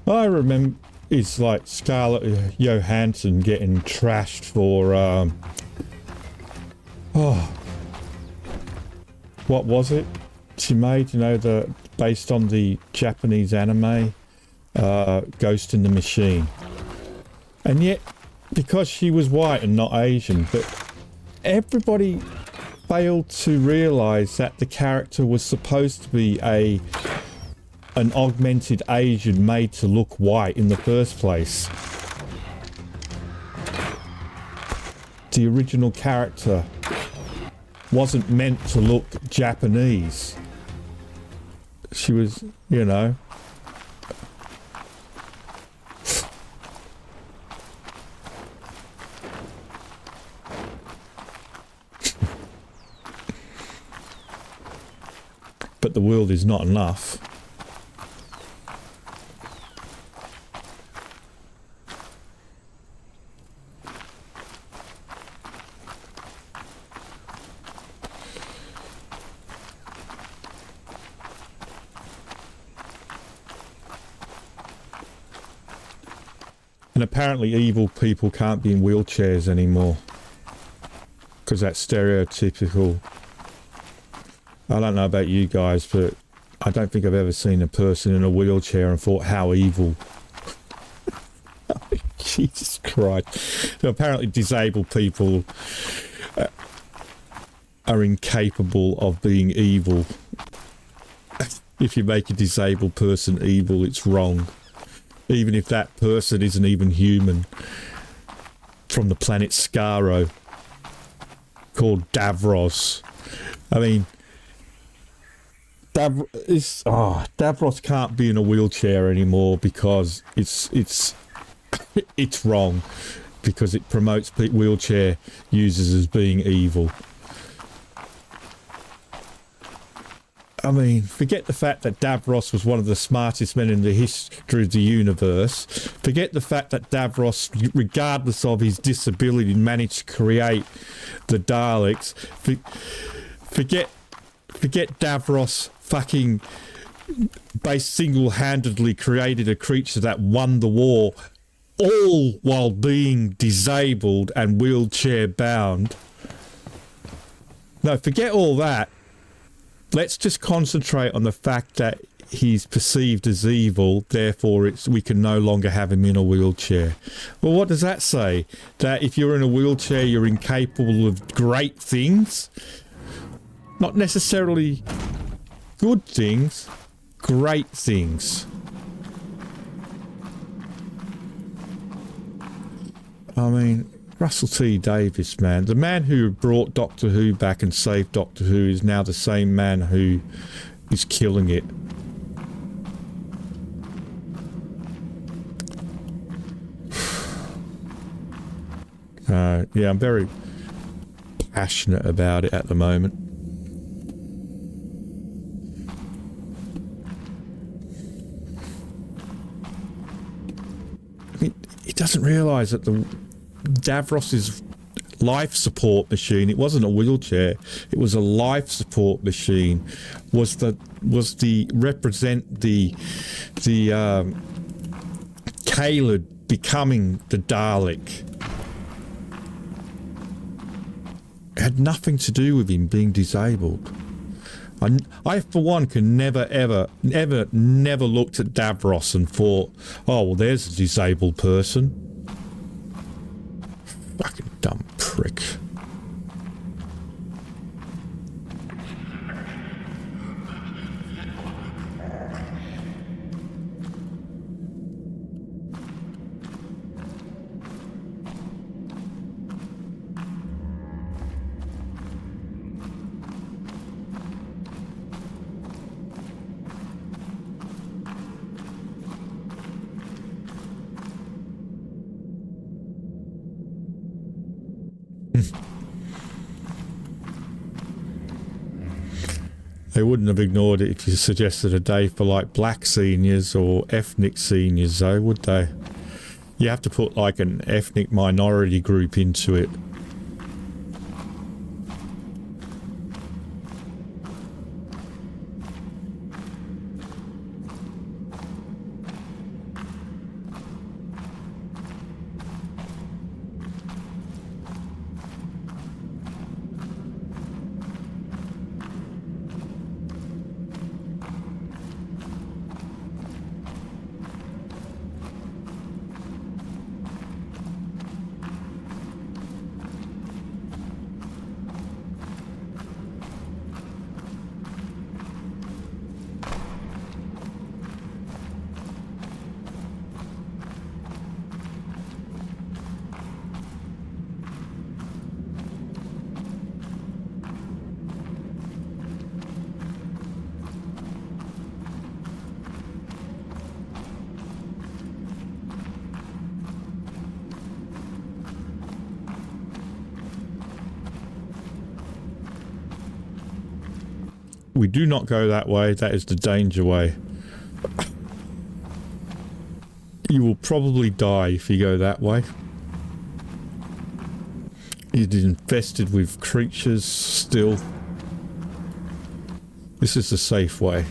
I remember it's like Scarlett Johansson getting trashed for what was it she made, you know, the based on the Japanese anime Ghost in the Machine, and yet because she was white and not Asian, but everybody failed to realize that the character was supposed to be an augmented Asian made to look white in the first place. The original character wasn't meant to look Japanese. She was, you know. But the world is not enough. And apparently evil people can't be in wheelchairs anymore. Because that's stereotypical. I don't know about you guys, but I don't think I've ever seen a person in a wheelchair and thought, how evil. Jesus Christ. So apparently disabled people are incapable of being evil. If you make a disabled person evil, it's wrong. Even if that person isn't even human. From the planet Skaro. Called Davros. I mean, Davros can't be in a wheelchair anymore because it's wrong, because it promotes wheelchair users as being evil. I mean, forget the fact that Davros was one of the smartest men in the history of the universe. Forget the fact that Davros, regardless of his disability, managed to create the Daleks. Forget Davros fucking single-handedly created a creature that won the war, all while being disabled and wheelchair bound. No, forget all that. Let's just concentrate on the fact that he's perceived as evil, therefore we can no longer have him in a wheelchair. Well, what does that say? That if you're in a wheelchair, you're incapable of great things? Not necessarily good things, great things. I mean, Russell T Davies, man. The man who brought Doctor Who back and saved Doctor Who is now the same man who is killing it. Yeah, I'm very passionate about it at the moment. I mean, he doesn't realise that the Davros's life support machine, it wasn't a wheelchair, it was a life support machine, was the Kaled becoming the Dalek. It had nothing to do with him being disabled. I for one can never looked at Davros and thought, oh well, there's a disabled person. Fucking dumb prick. They wouldn't have ignored it if you suggested a day for like black seniors or ethnic seniors though, would they? You have to put like an ethnic minority group into it. We do not go that way. That is the danger way. You will probably die if you go that way. It is infested with creatures still. This is the safe way.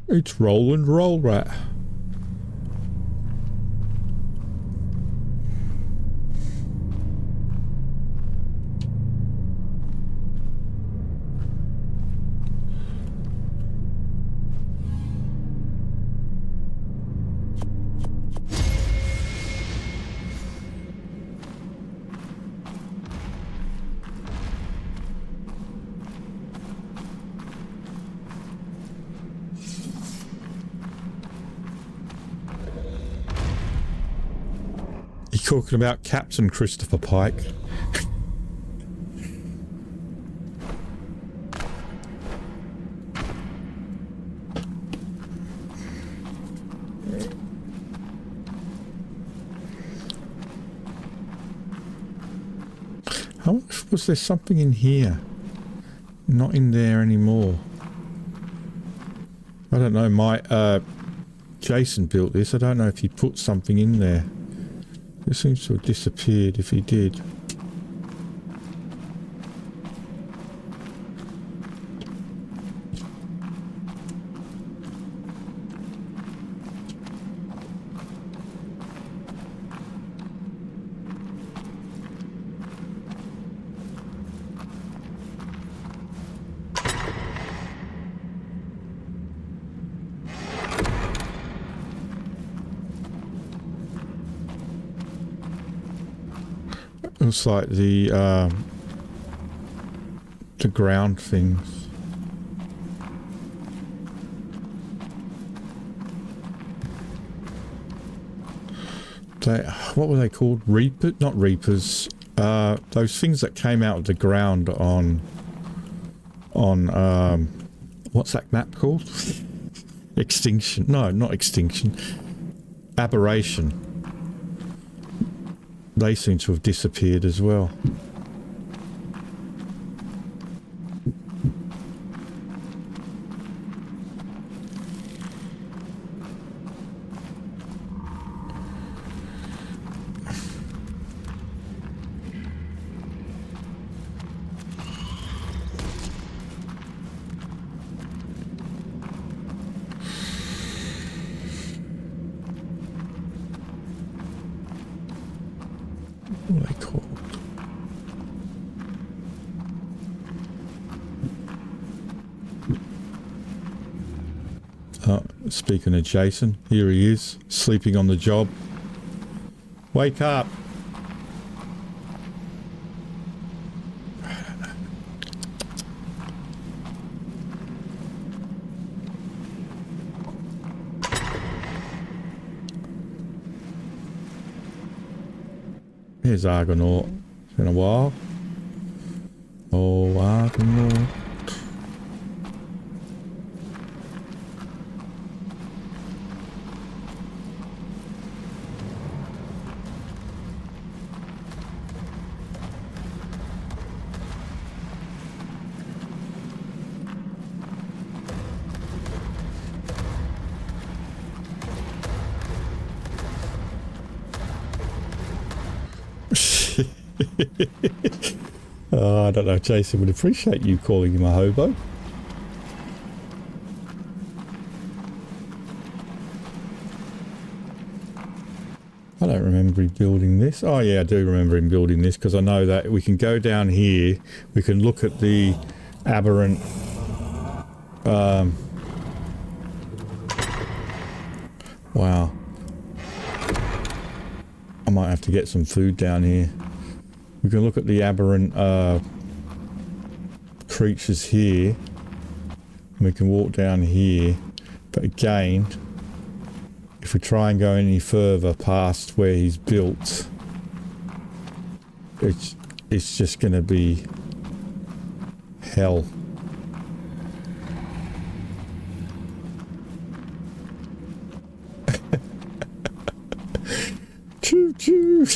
It's Roland Roll Rat. talking about Captain Christopher Pike. How much was there something in here? Not in there anymore. I don't know. My Jason built this. I don't know if he put something in there. It seems to have disappeared if he did. Looks like the ground things. What were they called? Reaper? Not reapers. Those things that came out of the ground on what's that map called? Extinction. No, not Extinction. Aberration. They seem to have disappeared as well. What are they called? Speaking of Jason, here he is, sleeping on the job. Wake up! Here's Argonaut. It's been a while. Oh, Argonaut. I don't know, Jason would appreciate you calling him a hobo. I don't remember him building this. Oh yeah, I do remember him building this because I know that we can go down here, we can look at the aberrant wow. I might have to get some food down here. We can look at the aberrant creatures here. We can walk down here. But again, if we try and go any further past where he's built, it's just going to be hell. Choo choo.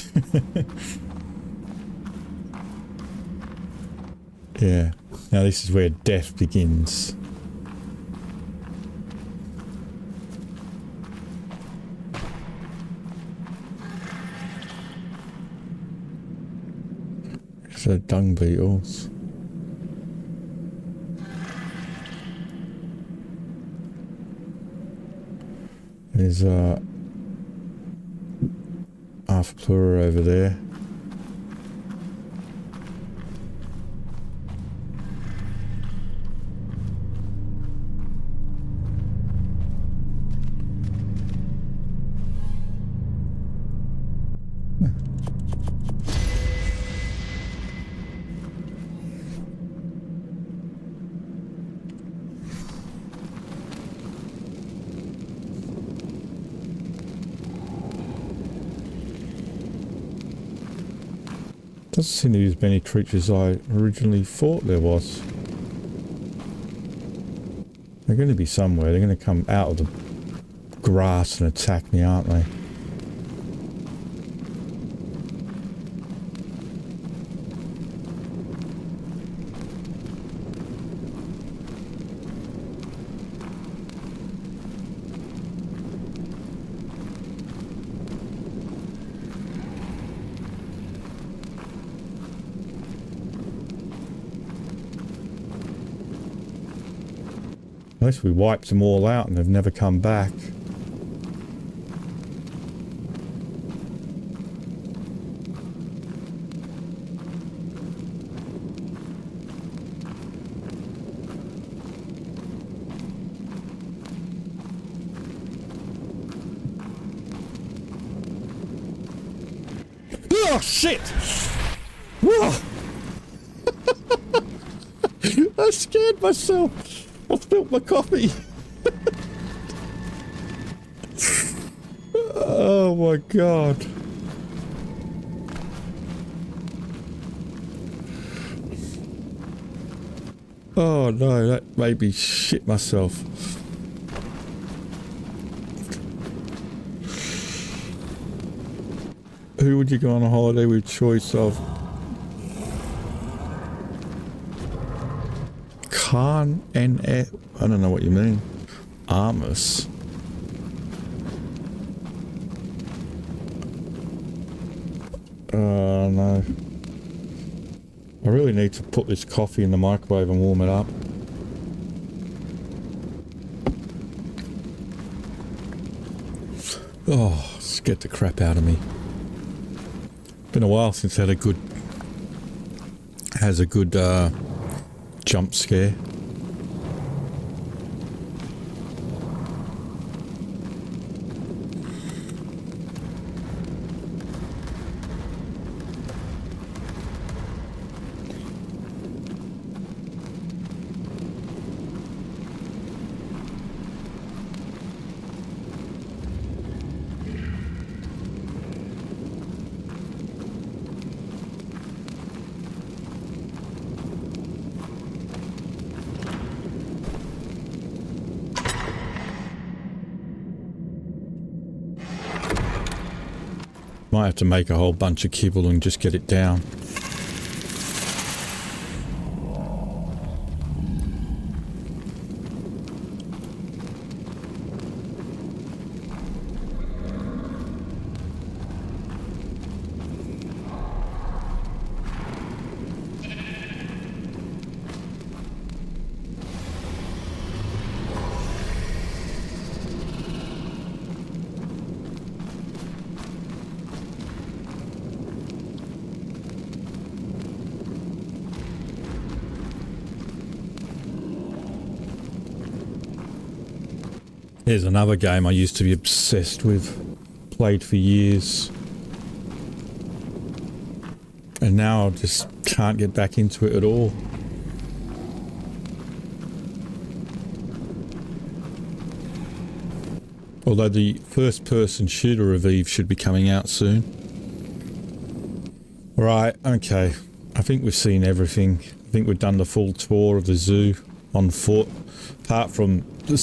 Yeah, now this is where death begins. So dung beetles. There's half a plura over there. Doesn't seem to be as many creatures I originally thought there was. They're going to be somewhere. They're going to come out of the grass and attack me, aren't they? Unless we wiped them all out and they've never come back. Oh shit! Whoa! I scared myself. I spilled my coffee. Oh my god. Oh no, that made me shit myself. Who would you go on a holiday with choice of? Khan and I don't know what you mean. Armus. Oh no. I really need to put this coffee in the microwave and warm it up. Oh, scared the crap out of me. Been a while since I had a good jump scare. Might have to make a whole bunch of kibble and just get it down. Here's another game I used to be obsessed with, played for years, and now I just can't get back into it at all. Although the first person shooter of Eve should be coming out soon. Right, okay, I think we've seen everything. I think we've done the full tour of the zoo on foot, apart from the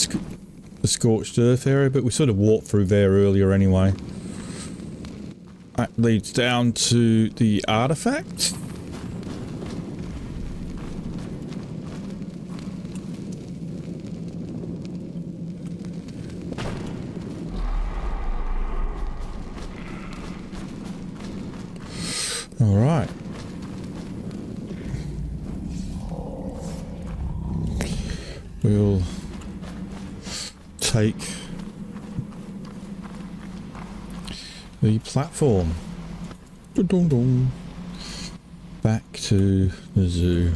scorched earth area, but we sort of walked through there earlier anyway. That leads down to the artifact. All right. We'll take the platform back to the zoo.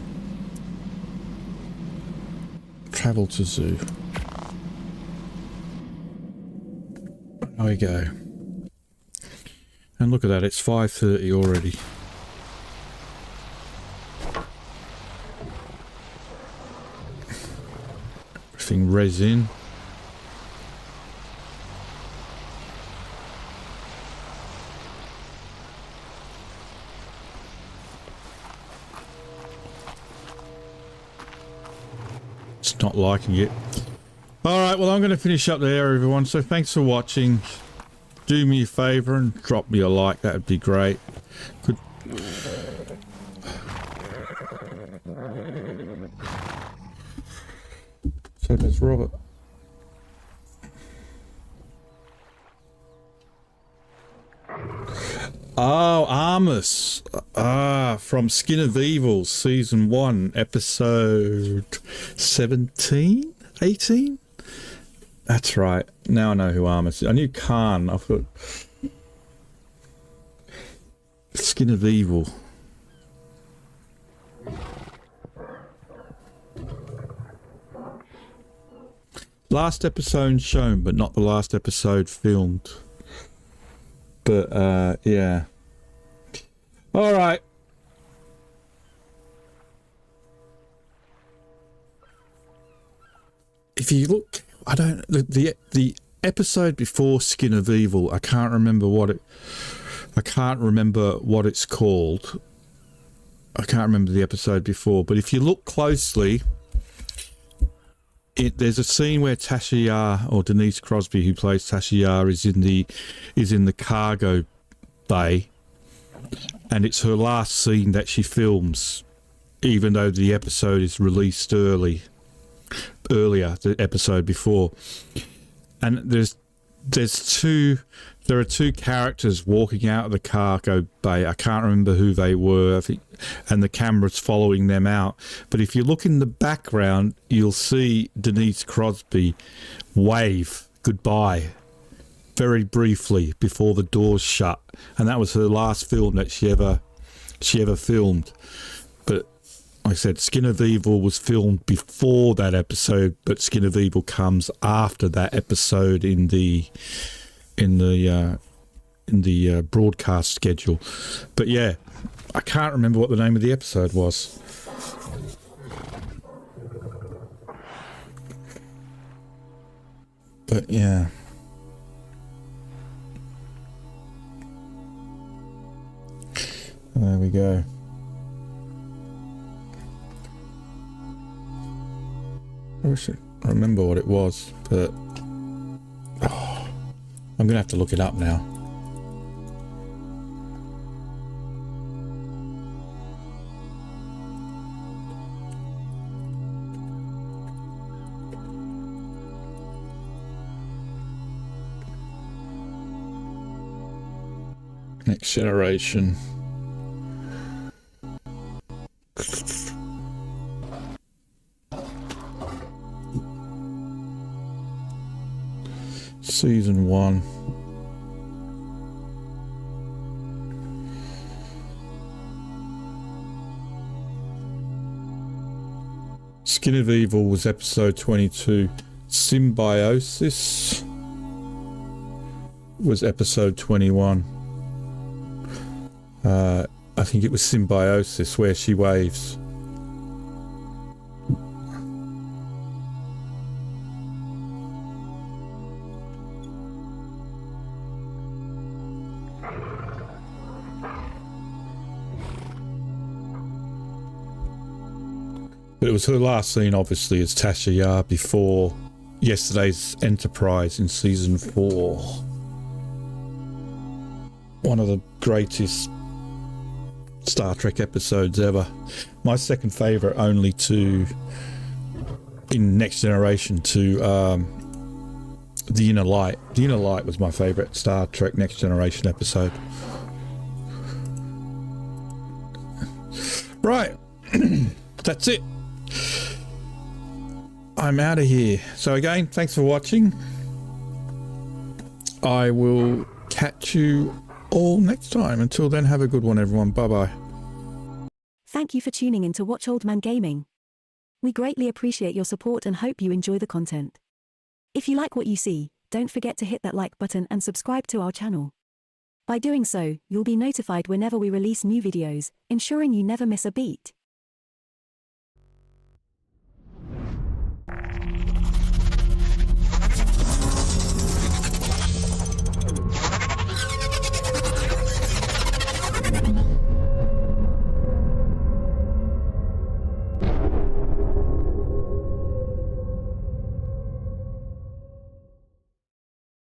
Travel to zoo. There we go. And look at that, it's 5:30 already. Everything resin. not liking it. All right, well, I'm going to finish up there, everyone. So thanks for watching. Do me a favour and drop me a like. That would be great. Good. So there's Robert. Oh, Armus. From Skin of Evil, Season 1, Episode 17? 18? That's right. Now I know who Armus is. I knew Khan. I thought... Skin of Evil. Last episode shown, but not the last episode filmed. But, yeah. All right. If you look, I don't, the episode before Skin of Evil, I can't remember what it's called. I can't remember the episode before, but if you look closely, there's a scene where Tasha Yar, or Denise Crosby, who plays Tasha Yar, is in the cargo bay, and it's her last scene that she films, even though the episode is released earlier, the episode before. And there are two characters walking out of the cargo bay. I can't remember who they were, I think, and the camera's following them out. But if you look in the background, you'll see Denise Crosby wave goodbye very briefly before the doors shut, and that was her last film that she ever filmed. But like I said, Skin of Evil was filmed before that episode, but Skin of Evil comes after that episode in the broadcast schedule. But yeah, I can't remember what the name of the episode was. But yeah. There we go. I wish I remember what it was, but I'm gonna have to look it up now. Next Generation. Season 1. Skin of Evil was episode 22. Symbiosis was episode 21. I think it was Symbiosis where she waves. But it was her last scene, obviously, as Tasha Yar before yesterday's Enterprise in season 4. One of the greatest Star Trek episodes ever. My second favourite, only to, in Next Generation, to The Inner Light. The Inner Light was my favourite Star Trek Next Generation episode. Right. That's it. I'm out of here. So again, thanks for watching. I will catch you all next time. Until then, have a good one, everyone. Bye-bye. Thank you for tuning in to Watch Old Man Gaming. We greatly appreciate your support and hope you enjoy the content. If you like what you see, don't forget to hit that like button and subscribe to our channel. By doing so, you'll be notified whenever we release new videos, ensuring you never miss a beat.